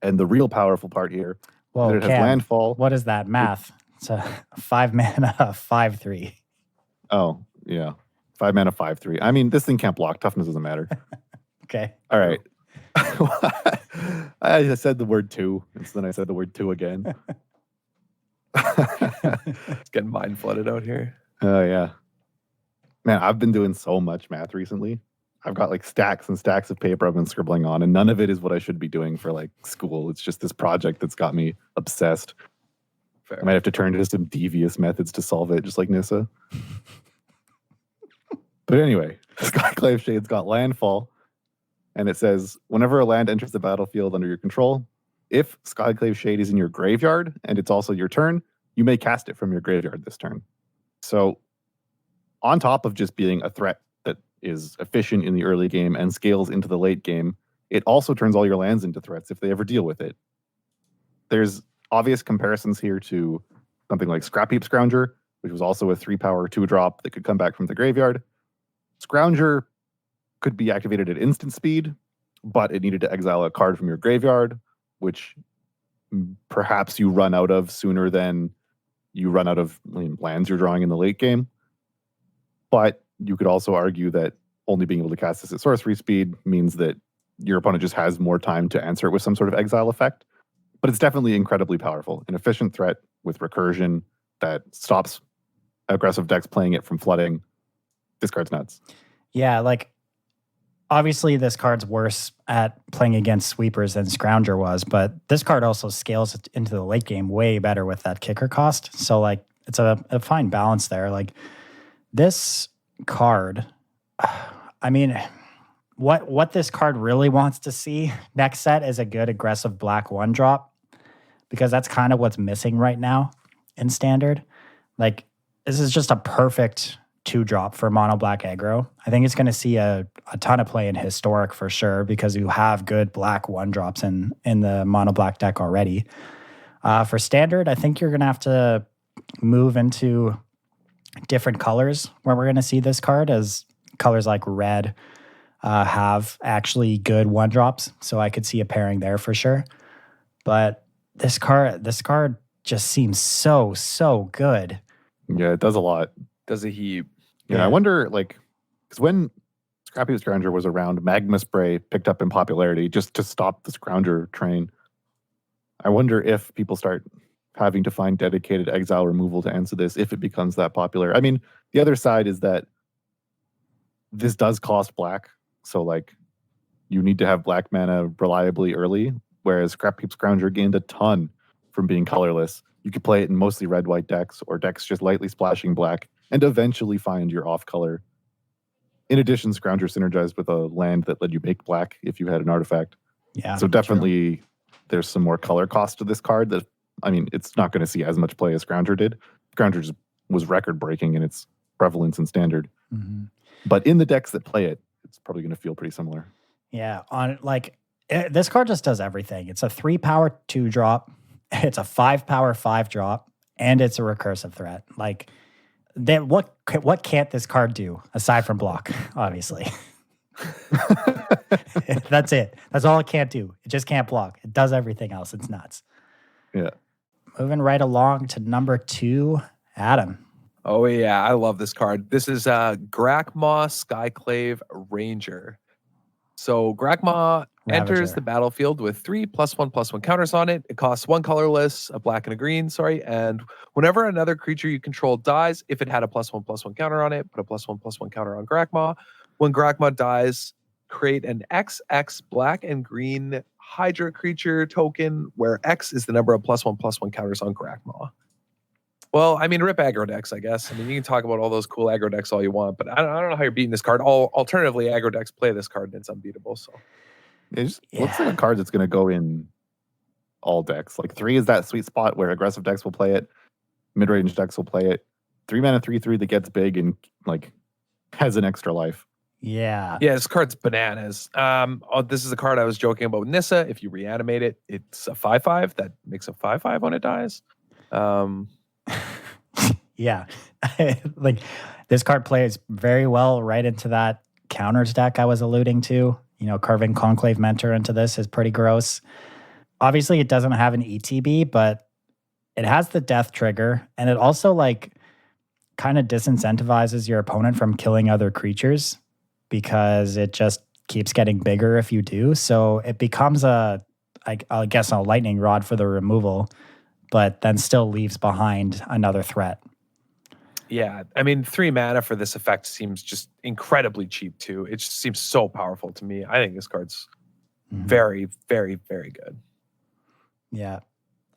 And the real powerful part here is that it has Landfall. What is that math? It's a 5-mana 5/3. Oh, yeah. 5-mana 5/3. I mean, this thing can't block. Toughness doesn't matter. Okay. All right. I said the word 2, and then I said the word 2 again. It's getting mind flooded out here. Oh, yeah. Man, I've been doing so much math recently. I've got like stacks and stacks of paper I've been scribbling on, and none of it is what I should be doing for like school. It's just this project that's got me obsessed. Fair. I might have to turn to some devious methods to solve it, just like Nissa. But anyway, Skyclave Shade's got Landfall, and it says, whenever a land enters the battlefield under your control, if Skyclave Shade is in your graveyard and it's also your turn, you may cast it from your graveyard this turn. So on top of just being a threat that is efficient in the early game and scales into the late game, it also turns all your lands into threats if they ever deal with it. There's obvious comparisons here to something like Scrapheap Scrounger, which was also a 3-power 2-drop that could come back from the graveyard. Scrounger could be activated at instant speed, but it needed to exile a card from your graveyard, which perhaps you run out of sooner than you run out of lands you're drawing in the late game. But you could also argue that only being able to cast this at sorcery speed means that your opponent just has more time to answer it with some sort of exile effect. But it's definitely incredibly powerful. An efficient threat with recursion that stops aggressive decks playing it from flooding. This card's nuts. Yeah, like obviously this card's worse at playing against sweepers than Scrounger was, but this card also scales into the late game way better with that kicker cost. So like it's a fine balance there. Like this card, I mean, what this card really wants to see next set is a good aggressive black 1-drop, because that's kind of what's missing right now in standard. Like this is just a perfect 2-drop for mono black aggro. I think it's going to see a ton of play in historic for sure, because you have good black 1-drops in the mono black deck already. For standard, I think you're going to have to move into different colors where we're going to see this card, as colors like red have actually good 1-drops. So I could see a pairing there for sure. But this card just seems so good. Yeah, it does a lot. Does a heap. Yeah, I wonder, like, because when Scrappy Scrounger was around, Magma Spray picked up in popularity just to stop the Scrounger train. I wonder if people start having to find dedicated exile removal to answer this if it becomes that popular. I mean, the other side is that this does cost black, so like you need to have black mana reliably early, whereas Scrappy Scrounger gained a ton from being colorless. You could play it in mostly red-white decks or decks just lightly splashing black and eventually find your off-color. In addition, Scrounger synergized with a land that let you make black if you had an artifact. Yeah. So definitely there's some more color cost to this card that, I mean, it's not going to see as much play as Scrounger did. Scrounger just was record-breaking in its prevalence and standard. Mm-hmm. But in the decks that play it, it's probably going to feel pretty similar. Yeah. This card just does everything. It's a 3-power 2-drop. It's a 5-power 5-drop. And it's a recursive threat. Like, what can't this card do aside from block, obviously? That's it. That's all it can't do. It just can't block. It does everything else. It's nuts. Yeah. Moving right along to number 2, Adam. Oh yeah, I love this card. This is Grack Skyclave Ranger. So Grack enters Ravager. the battlefield with 3 +1/+1 counters on it. It costs 1 colorless, a black and a green, and whenever another creature you control dies, if it had a +1/+1 counter on it, put a +1/+1 counter on Grack. When Grack dies, create an XX black and green Hydra creature token where X is the number of +1/+1 counters on Grack. Well, I mean, rip aggro decks, I guess. I mean, you can talk about all those cool aggro decks all you want, but I don't know how you're beating this card. Alternatively, aggro decks play this card and it's unbeatable. So It just looks like a card that's going to go in all decks. Like 3 is that sweet spot where aggressive decks will play it, mid-range decks will play it. 3 mana 3/3 that gets big and like has an extra life. Yeah. yeah, this card's bananas. This is a card I was joking about with Nissa. If you reanimate it, it's a 5/5 that makes a 5/5 when it dies. Yeah. Like, this card plays very well right into that counters deck I was alluding to. You know, carving Conclave Mentor into this is pretty gross. Obviously, it doesn't have an ETB, but it has the death trigger, and it also like kind of disincentivizes your opponent from killing other creatures because it just keeps getting bigger if you do. So it becomes I guess a lightning rod for the removal, but then still leaves behind another threat. Yeah, I mean, 3 mana for this effect seems just incredibly cheap too. It just seems so powerful to me. I think this card's very, very, very good. Yeah.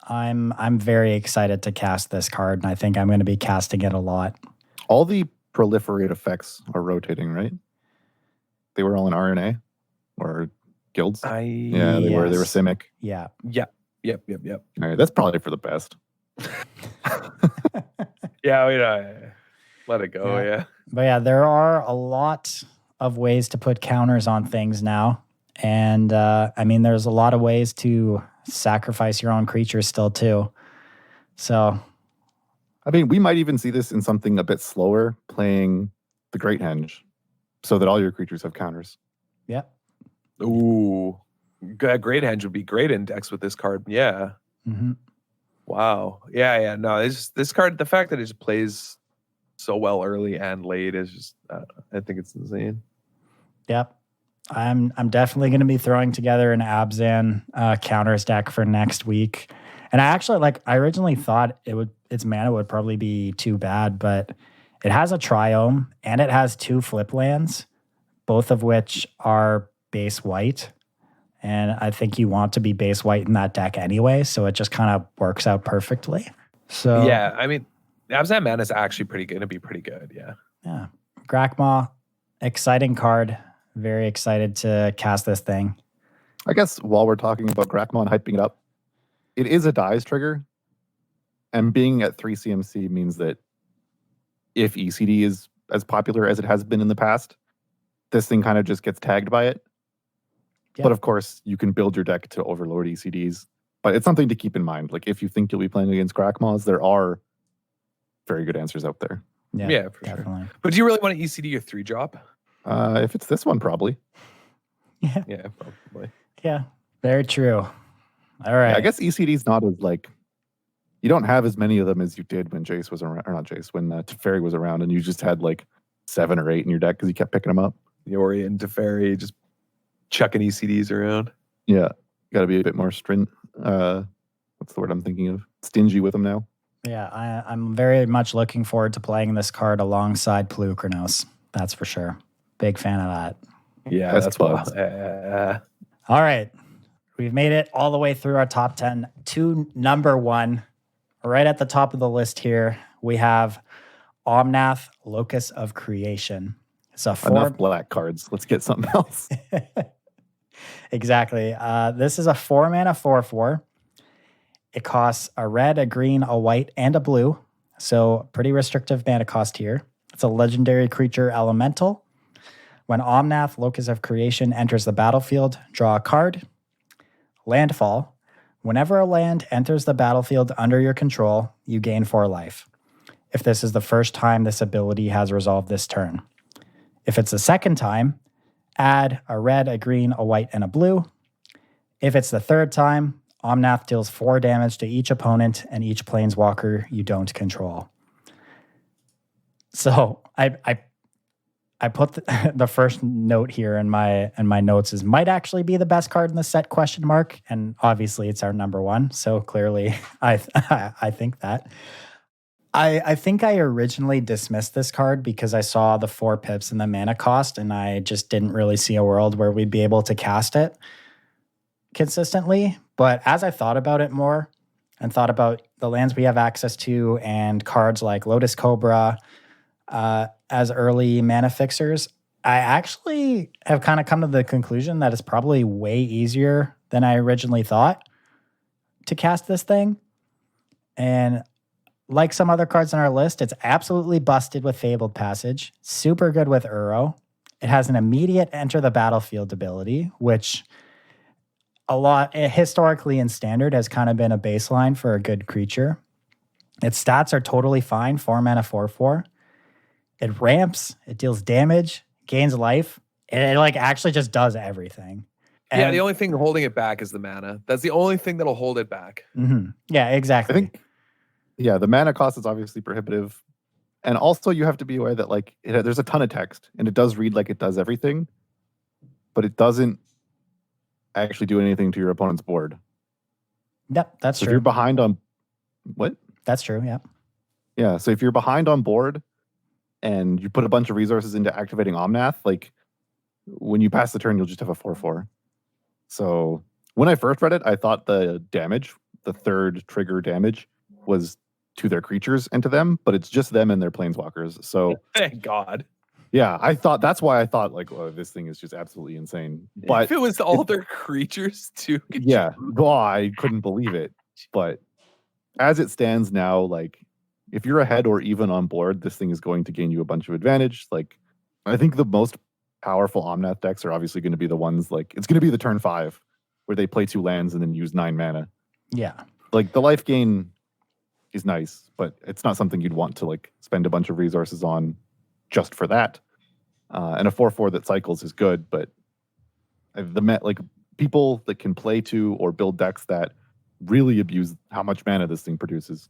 I'm very excited to cast this card, and I think I'm going to be casting it a lot. All the proliferate effects are rotating, right? They were all in RNA or guilds. Yeah, they were. They were Simic. Yeah. Yep. All right, that's probably for the best. Yeah, let it go. Yeah. But yeah, there are a lot of ways to put counters on things now. And I mean, there's a lot of ways to sacrifice your own creatures still too. So, I mean, we might even see this in something a bit slower, playing the Great Henge, so that all your creatures have counters. yeah. Ooh, Great Henge would be great in decks with this card. Yeah. Mm-hmm. Wow. Yeah. No, it's this card. The fact that it just plays so well early and late is just. I think it's insane. Yep. I'm definitely going to be throwing together an Abzan counters deck for next week. And I originally thought its mana would probably be too bad, but it has a Triome and it has 2 flip lands, both of which are base white. And I think you want to be base white in that deck anyway, so it just kind of works out perfectly. So yeah, I mean, Abzan mana is actually going to be pretty good. Yeah. Yeah. Grack, exciting card. Very excited to cast this thing. I guess while we're talking about Grackmon hyping it up, it is a dies trigger. And being at 3 CMC means that if ECD is as popular as it has been in the past, this thing kind of just gets tagged by it. Yep. But of course, you can build your deck to overlord ECDs. But it's something to keep in mind. Like, if you think you'll be playing against Grackmons, there are very good answers out there. Yeah, for definitely. sure. But do you really want to ECD your 3-drop? If it's this one, probably. Yeah. Yeah, probably. Yeah, very true. All right. Yeah, I guess ECD's not as like, you don't have as many of them as you did when Jace was around, or not Jace, when Teferi was around, and you just had like 7 or 8 in your deck because you kept picking them up. Yori and Teferi just chucking ECDs around. Yeah, got to be a bit more what's the word I'm thinking of? Stingy with them now. Yeah, I'm very much looking forward to playing this card alongside Polukranos. That's for sure. Big fan of that. Yeah, That's what. All right. We've made it all the way through our top 10 to number 1. Right at the top of the list here, we have Omnath, Locus of Creation. It's a 4... Enough black cards. Let's get something else. Exactly. This is a 4-mana 4/4. It costs a red, a green, a white, and a blue. So pretty restrictive mana cost here. It's a legendary creature elemental. When Omnath, Locus of Creation, enters the battlefield, draw a card. Landfall. Whenever a land enters the battlefield under your control, you gain 4 life. If this is the first time this ability has resolved this turn. If it's the second time, add a red, a green, a white, and a blue. If it's the third time, Omnath deals 4 damage to each opponent and each planeswalker you don't control. So I put the first note here in my notes is might actually be the best card in the set ? And obviously it's our number 1. So clearly I think that. I think I originally dismissed this card because I saw the 4 pips and the mana cost, and I just didn't really see a world where we'd be able to cast it consistently. But as I thought about it more and thought about the lands we have access to and cards like Lotus Cobra as early mana fixers, I actually have kind of come to the conclusion that it's probably way easier than I originally thought to cast this thing. And like some other cards on our list, it's absolutely busted with Fabled Passage, super good with Uro. It has an immediate enter the battlefield ability, which historically in Standard has kind of been a baseline for a good creature. Its stats are totally fine, 4-mana 4/4. It ramps, it deals damage, gains life. It like actually just does everything. Yeah, the only thing holding it back is the mana. That's the only thing that'll hold it back. Mm-hmm. Yeah, exactly. I think, yeah, the mana cost is obviously prohibitive. And also you have to be aware that like there's a ton of text and it does read like it does everything, but it doesn't actually do anything to your opponent's board. Yep, that's so true. If you're behind on what? That's true, yeah. Yeah, so if you're behind on board and you put a bunch of resources into activating Omnath, like when you pass the turn, you'll just have a 4/4. So when I first read it, I thought the damage, the third trigger damage, was to their creatures and to them, but it's just them and their planeswalkers. So thank God. Yeah, I thought that's why I thought like, oh, this thing is just absolutely insane. But if it was all their creatures too, yeah, well, I couldn't believe it. But as it stands now, like if you're ahead or even on board, this thing is going to gain you a bunch of advantage. Like I think the most powerful Omnath decks are obviously going to be the ones like it's going to be the turn 5 where they play 2 lands and then use 9 mana. Yeah, like the life gain is nice, but it's not something you'd want to like spend a bunch of resources on just for that. And a 4/4 that cycles is good, but like people that can play 2 or build decks that really abuse how much mana this thing produces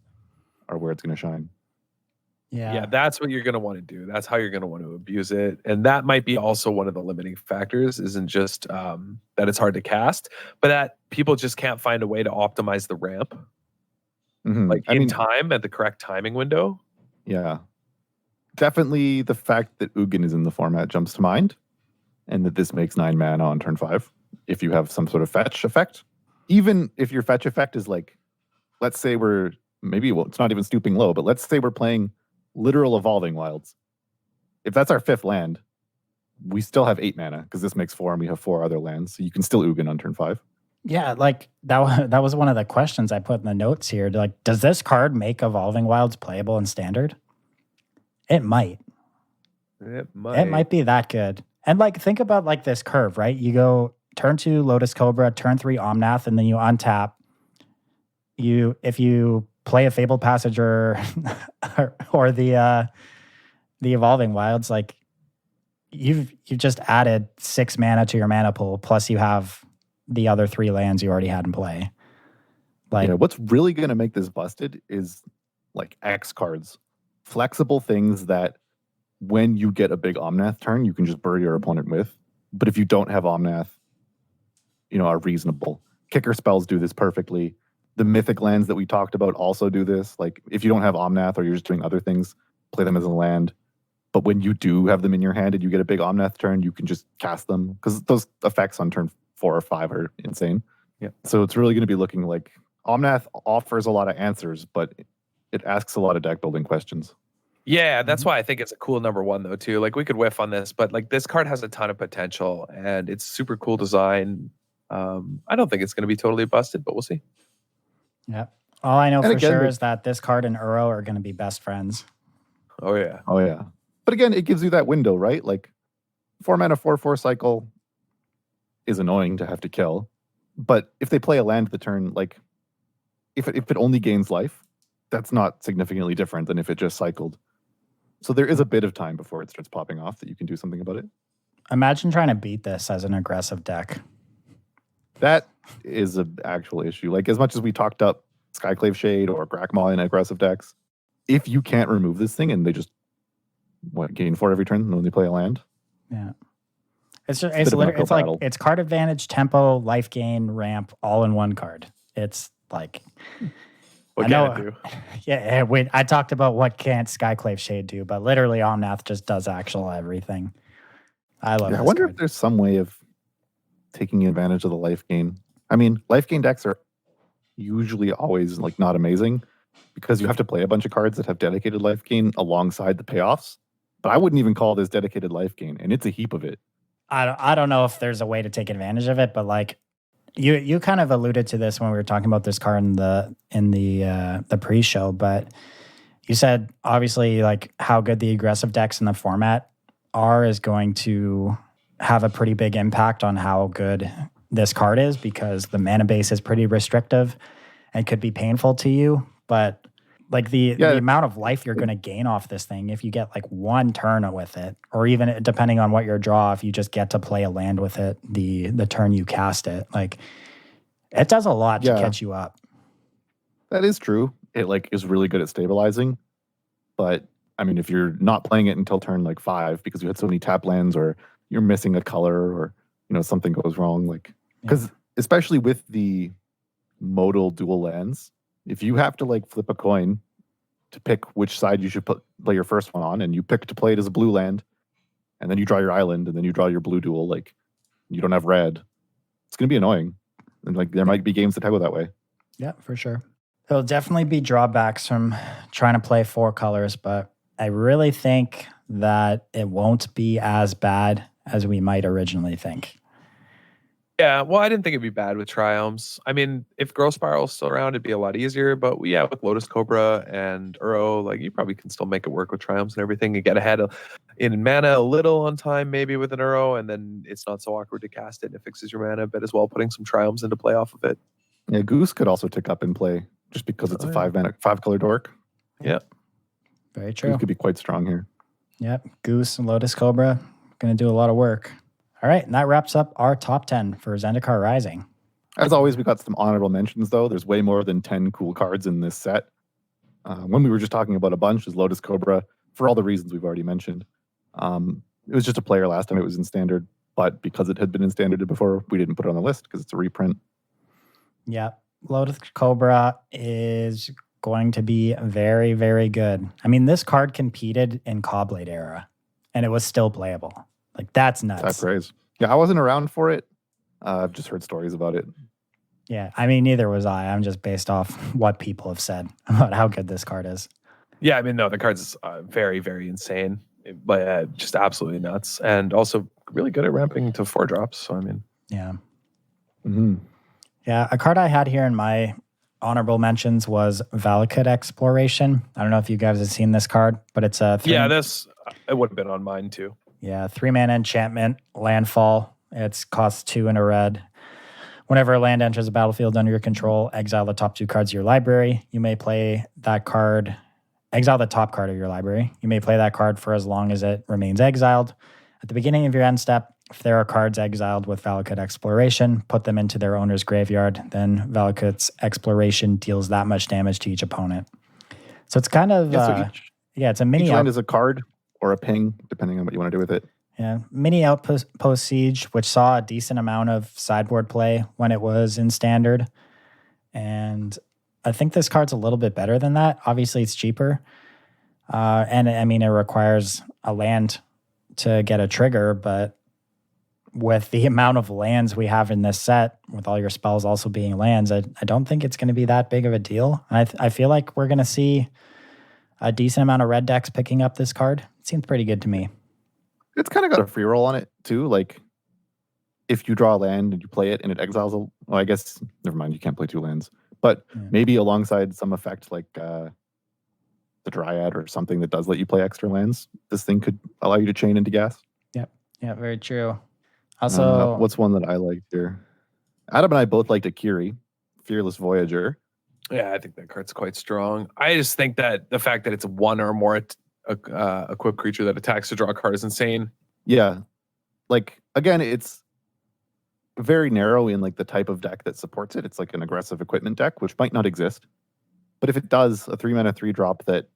are where it's going to shine. Yeah, that's what you're going to want to do. That's how you're going to want to abuse it. And that might be also one of the limiting factors, isn't just that it's hard to cast, but that people just can't find a way to optimize the ramp. Mm-hmm. Like time at the correct timing window. Yeah. Definitely the fact that Ugin is in the format jumps to mind, and that this makes 9 mana on turn 5 if you have some sort of fetch effect. Even if your fetch effect is like, let's say it's not even stooping low, but let's say we're playing literal Evolving Wilds. If that's our 5th land, we still have 8 mana because this makes 4 and we have 4 other lands, so you can still Ugin on turn 5. Yeah, like that was one of the questions I put in the notes here. Like, does this card make Evolving Wilds playable in Standard? It might. It might be that good. And like, think about like this curve, right? You go turn 2 Lotus Cobra, turn 3 Omnath, and then you untap. If you play a Fabled Passage or the Evolving Wilds, like you've just added 6 mana to your mana pool, plus you have the other 3 lands you already had in play. Like, yeah, what's really going to make this busted is like X cards, flexible things that when you get a big Omnath turn, you can just bury your opponent with. But if you don't have Omnath, are reasonable. Kicker spells do this perfectly. The mythic lands that we talked about also do this. Like if you don't have Omnath or you're just doing other things, play them as a land. But when you do have them in your hand and you get a big Omnath turn, you can just cast them because those effects on turn 4 or 5 are insane. Yeah. So it's really going to be looking like Omnath offers a lot of answers, but it asks a lot of deck building questions. Yeah, that's why I think it's a cool number 1 though too. Like we could whiff on this, but like this card has a ton of potential and it's super cool design. I don't think it's going to be totally busted, but we'll see. Yeah. All I know And for again, sure is that this card and Uro are going to be best friends. Oh yeah. Oh yeah. But again, it gives you that window, right? Like 4 mana 4/4 cycle is annoying to have to kill. But if they play a land the turn, like if it only gains life, that's not significantly different than if it just cycled. So there is a bit of time before it starts popping off that you can do something about it. Imagine trying to beat this as an aggressive deck. That is an actual issue. Like as much as we talked up Skyclave Shade or Grack in aggressive decks, if you can't remove this thing and they just gain 4 every turn when they play a land. Yeah. It's just, It's a bit of an uphill battle. it's card advantage, tempo, life gain, ramp, all in one card. It's like What I can know- it do? Yeah, I talked about what can't Skyclave Shade do, but literally Omnath just does actual everything. I love Yeah, this I wonder card. if there's some way of taking advantage of the life gain. I mean, life gain decks are usually always like not amazing because you have to play a bunch of cards that have dedicated life gain alongside the payoffs. But I wouldn't even call this dedicated life gain, and it's a heap of it. I don't know if there's a way to take advantage of it, but like you kind of alluded to this when we were talking about this card in the pre-show, but you said obviously like how good the aggressive decks in the format are is going to have a pretty big impact on how good this card is because the mana base is pretty restrictive and could be painful to you, but like the amount of life you're going to gain off this thing if you get like one turn with it, or even depending on what your draw, if you just get to play a land with it the turn you cast it, like it does a lot to catch you up. That is true. It like is really good at stabilizing, but I mean, if you're not playing it until turn like 5 because you had so many tap lands, or you're missing a color, or something goes wrong, like because especially with the modal dual lands, if you have to like flip a coin to pick which side you should play your first one on, and you pick to play it as a blue land, and then you draw your island, and then you draw your blue dual, like you don't have red, it's going to be annoying. And like there might be games that go that way. Yeah, for sure. There'll definitely be drawbacks from trying to play 4 colors, but I really think that it won't be as bad as we might originally think. Yeah, well, I didn't think it'd be bad with Triomes. I mean, if Growth Spiral's still around, it'd be a lot easier. But yeah, with Lotus Cobra and Uro, like you probably can still make it work with Triomes and everything. You get ahead in mana a little on time, maybe with an Uro, and then it's not so awkward to cast it, and it fixes your mana a bit as well, putting some Triomes into play off of it. Yeah, Goose could also tick up in play just because it's a 5 color dork. Yeah, very true. Goose could be quite strong here. Yep, Goose and Lotus Cobra going to do a lot of work. All right, and that wraps up our top 10 for Zendikar Rising. As always, we got some honorable mentions, though. There's way more than 10 cool cards in this set. When we were just talking about a bunch is Lotus Cobra, for all the reasons we've already mentioned. It was just a player last time it was in Standard, but because it had been in Standard before, we didn't put it on the list because it's a reprint. Yeah, Lotus Cobra is going to be very, very good. I mean, this card competed in Cobblade era, and it was still playable. Like, that's nuts. High praise. Yeah, I wasn't around for it. I've just heard stories about it. Yeah, I mean, neither was I. I'm just based off what people have said about how good this card is. Yeah, I mean, no, the card's very, very insane. Just absolutely nuts. And also really good at ramping to 4 drops. So, I mean. Yeah. Mm-hmm. Yeah, a card I had here in my honorable mentions was Valike Exploration. I don't know if you guys have seen this card, but it's a... it would have been on mine too. Yeah, 3-mana enchantment, Landfall. It's costs 2 and a red. Whenever a land enters a battlefield under your control, exile the top 2 cards of your library. You may play that card, exile the top card of your library. You may play that card for as long as it remains exiled. At the beginning of your end step, If there are cards exiled with Valike Exploration, put them into their owner's graveyard. Then Valike's Exploration deals that much damage to each opponent. So it's kind of it's a mini. Each land is a card or a ping, depending on what you want to do with it. Yeah, mini Outpost Siege, which saw a decent amount of sideboard play when it was in Standard, and I think this card's a little bit better than that. Obviously, it's cheaper, and I mean it requires a land to get a trigger, but with the amount of lands we have in this set, with all your spells also being lands, I don't think it's going to be that big of a deal. And I feel like we're going to see a decent amount of red decks picking up this card. It seems pretty good to me. It's kind of got a free roll on it, too. Like, if you draw a land and you play it and it exiles well, I guess, never mind, you can't play 2 lands. But maybe alongside some effect like the Dryad or something that does let you play extra lands, this thing could allow you to chain into gas. Yep. Yeah, very true. Also, what's one that I liked here? Adam and I both liked a Curie, Fearless Voyager. Yeah, I think that card's quite strong. I just think that the fact that it's 1 or more equipped creature that attacks to draw a card is insane. Yeah. Like, again, it's very narrow in like the type of deck that supports it. It's like an aggressive equipment deck, which might not exist. But if it does, a 3-mana 3-drop that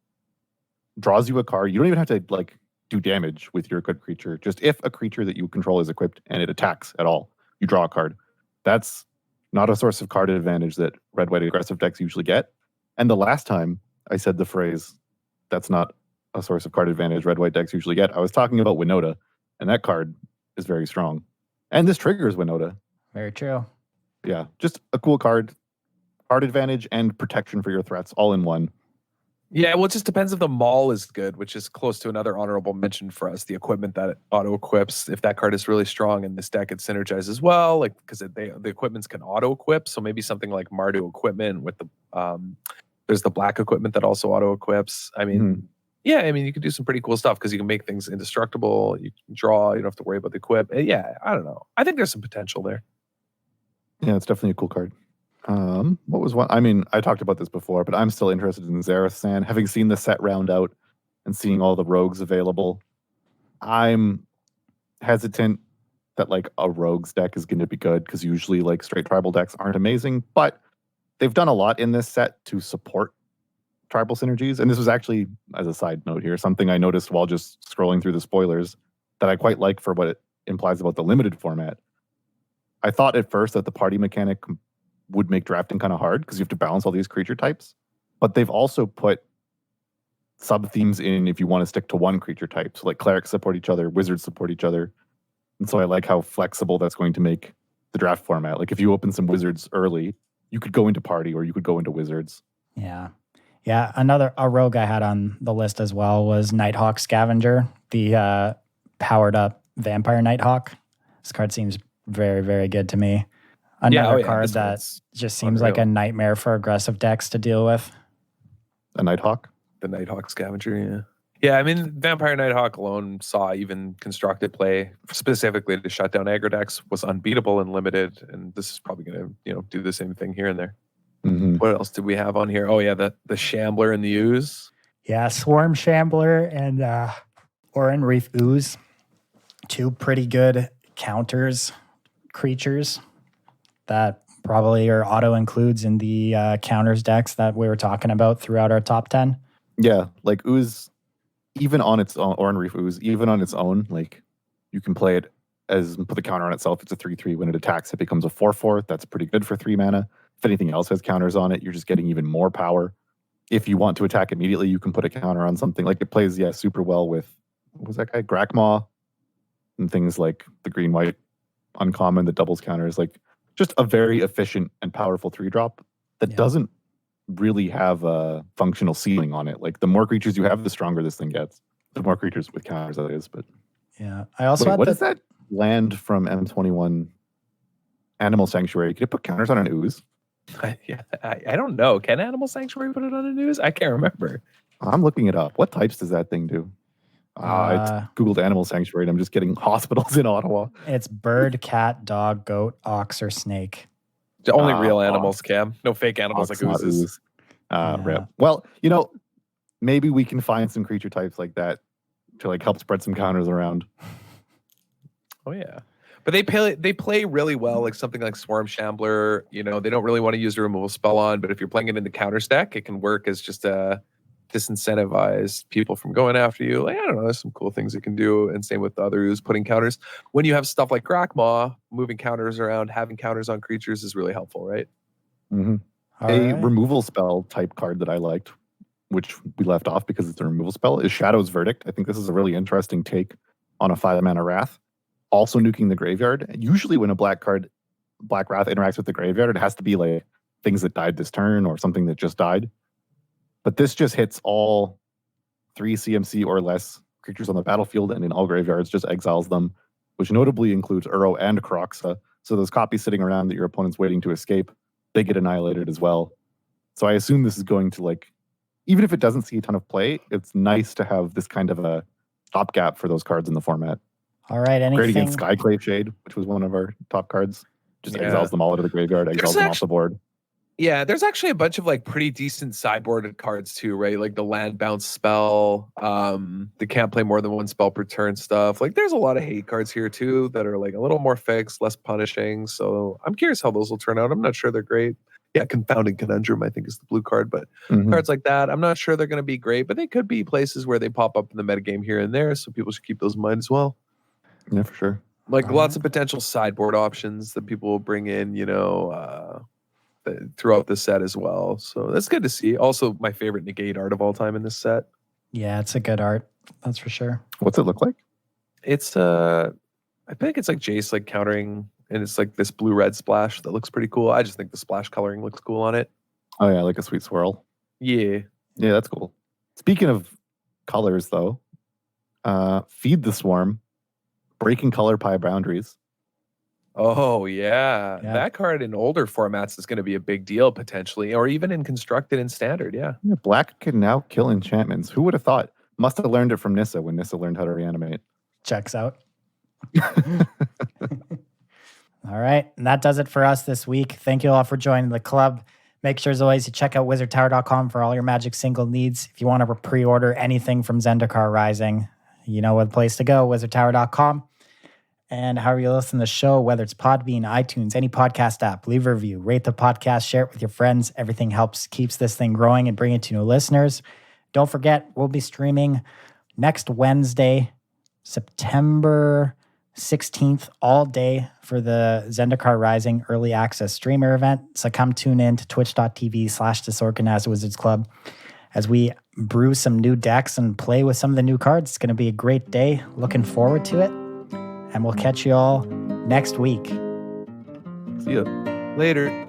draws you a card, you don't even have to like do damage with your equipped creature. Just if a creature that you control is equipped and it attacks at all, you draw a card. That's not a source of card advantage that red-white aggressive decks usually get. And the last time I said the phrase, that's not a source of card advantage red-white decks usually get, I was talking about Winota, and that card is very strong. And this triggers Winota. very true. Yeah, just a cool card. Card advantage and protection for your threats all in one. Yeah, well, it just depends if the Maul is good, which is close to another honorable mention for us. The equipment that it auto-equips, if that card is really strong in this deck, it synergizes well, like because the equipments can auto-equip. So maybe something like Mardu equipment with the there's the black equipment that also auto-equips. I mean, yeah, I mean you can do some pretty cool stuff because you can make things indestructible. You can draw. You don't have to worry about the equip. Yeah, I don't know. I think there's some potential there. Yeah, it's definitely a cool card. What was one? I mean, I talked about this before, but I'm still interested in Zarathan. Having seen the set round out and seeing all the rogues available, I'm hesitant that like a rogues deck is going to be good because usually like straight tribal decks aren't amazing, but they've done a lot in this set to support tribal synergies. And this was actually, as a side note here, something I noticed while just scrolling through the spoilers that I quite like for what it implies about the limited format. I thought at first that the party mechanic would make drafting kind of hard because you have to balance all these creature types. But they've also put sub-themes in if you want to stick to one creature type. So like clerics support each other, wizards support each other. And so I like how flexible that's going to make the draft format. Like if you open some wizards early, you could go into party or you could go into wizards. Yeah. Yeah. A rogue I had on the list as well was Nighthawk Scavenger, the powered up vampire Nighthawk. This card seems very, very good to me. Another card that just seems like a nightmare for aggressive decks to deal with. A Nighthawk? The Nighthawk Scavenger, yeah. Yeah, I mean, Vampire Nighthawk alone saw even constructed play specifically to shut down aggro decks, was unbeatable and limited, and this is probably going to do the same thing here and there. Mm-hmm. What else did we have on here? Oh, yeah, the Shambler and the Ooze. Yeah, Swarm Shambler and Oran Reef Ooze. 2 pretty good counters creatures that probably are auto includes in the counters decks that we were talking about throughout our top 10. Yeah, like Ooze, even on its own, Oran Reef Ooze, even on its own, like you can play it as put the counter on itself. It's a 3/3. When it attacks, it becomes a 4/4. That's pretty good for 3 mana. If anything else has counters on it, you're just getting even more power. If you want to attack immediately, you can put a counter on something. Like it plays, super well with, what was that guy? Grack and things like the green-white uncommon that doubles counters. Like just a very efficient and powerful 3-drop that doesn't really have a functional ceiling on it. Like the more creatures you have, the stronger this thing gets. The more creatures with counters, that is. But yeah, I also what is that land from M21? Animal Sanctuary. Can it put counters on an Ooze? I don't know. Can Animal Sanctuary put it on a Ooze? I can't remember. I'm looking it up. What types does that thing do? I Googled Animal Sanctuary and I'm just getting hospitals in Ottawa. It's bird, cat, dog, goat, ox, or snake. The only real animals, Cam. No fake animals Ox, like oozes. Ooze. Rip. Well, maybe we can find some creature types like that to like help spread some counters around. Oh yeah, but they play really well, like something like Swarm Shambler. You know, they don't really want to use a removal spell on, but if you're playing it in the counter stack, it can work as just a disincentivize people from going after you. Like, I don't know, there's some cool things it can do, and same with the others putting counters. When you have stuff like Grack, moving counters around, having counters on creatures is really helpful, right? Mm-hmm. A removal spell type card that I liked, which we left off because it's a removal spell, is Shadow's Verdict. I think this is a really interesting take on a 5-mana Wrath. Also nuking the graveyard. And usually when a Black Wrath interacts with the graveyard, it has to be like things that died this turn or something that just died. But this just hits all 3 CMC or less creatures on the battlefield and in all graveyards, just exiles them, which notably includes Uro and Kroxa. So those copies sitting around that your opponent's waiting to escape, they get annihilated as well. So I assume this is going to, like, even if it doesn't see a ton of play, it's nice to have this kind of a stopgap for those cards in the format. All right, anything? Great against Skyclave Shade, which was one of our top cards. Just exiles them all out of the graveyard, exiles them off the board. Yeah, there's actually a bunch of like pretty decent sideboarded cards too, right? Like the land bounce spell, the can't play more than one spell per turn stuff. Like there's a lot of hate cards here too that are like a little more fixed, less punishing. So I'm curious how those will turn out. I'm not sure they're great. Yeah, Confounding Conundrum, I think, is the blue card, but cards like that, I'm not sure they're going to be great, but they could be places where they pop up in the metagame here and there, so people should keep those in mind as well. Yeah, for sure. Like lots of potential sideboard options that people will bring in, you know, throughout the set as well. So that's good to see. Also, my favorite negate art of all time in this set. Yeah, it's a good art. That's for sure. What's it look like? It's I think it's like Jace like countering, and it's like this blue-red splash that looks pretty cool. I just think the splash coloring looks cool on it. Oh yeah, like a sweet swirl. Yeah. Yeah, that's cool. Speaking of colors though, Feed the Swarm, breaking color pie boundaries. Oh yeah. That card in older formats is going to be a big deal potentially, or even in constructed and standard. Yeah. Black can now kill enchantments. Who would have thought? Must have learned it from Nissa when Nissa learned how to reanimate. Checks out. All right. And that does it for us this week. Thank you all for joining the club. Make sure, as always, you check out wizardtower.com for all your Magic single needs. If you want to pre-order anything from Zendikar Rising, you know what place to go, wizardtower.com. And however you listen to the show, whether it's Podbean, iTunes, any podcast app, leave a review, rate the podcast, share it with your friends. Everything helps, keeps this thing growing and bring it to new listeners. Don't forget, we'll be streaming next Wednesday, September 16th, all day for the Zendikar Rising Early Access Streamer event. So come tune in to twitch.tv/Disorganized Wizards Club as we brew some new decks and play with some of the new cards. It's going to be a great day. Looking forward to it. And we'll catch you all next week. See ya. Later.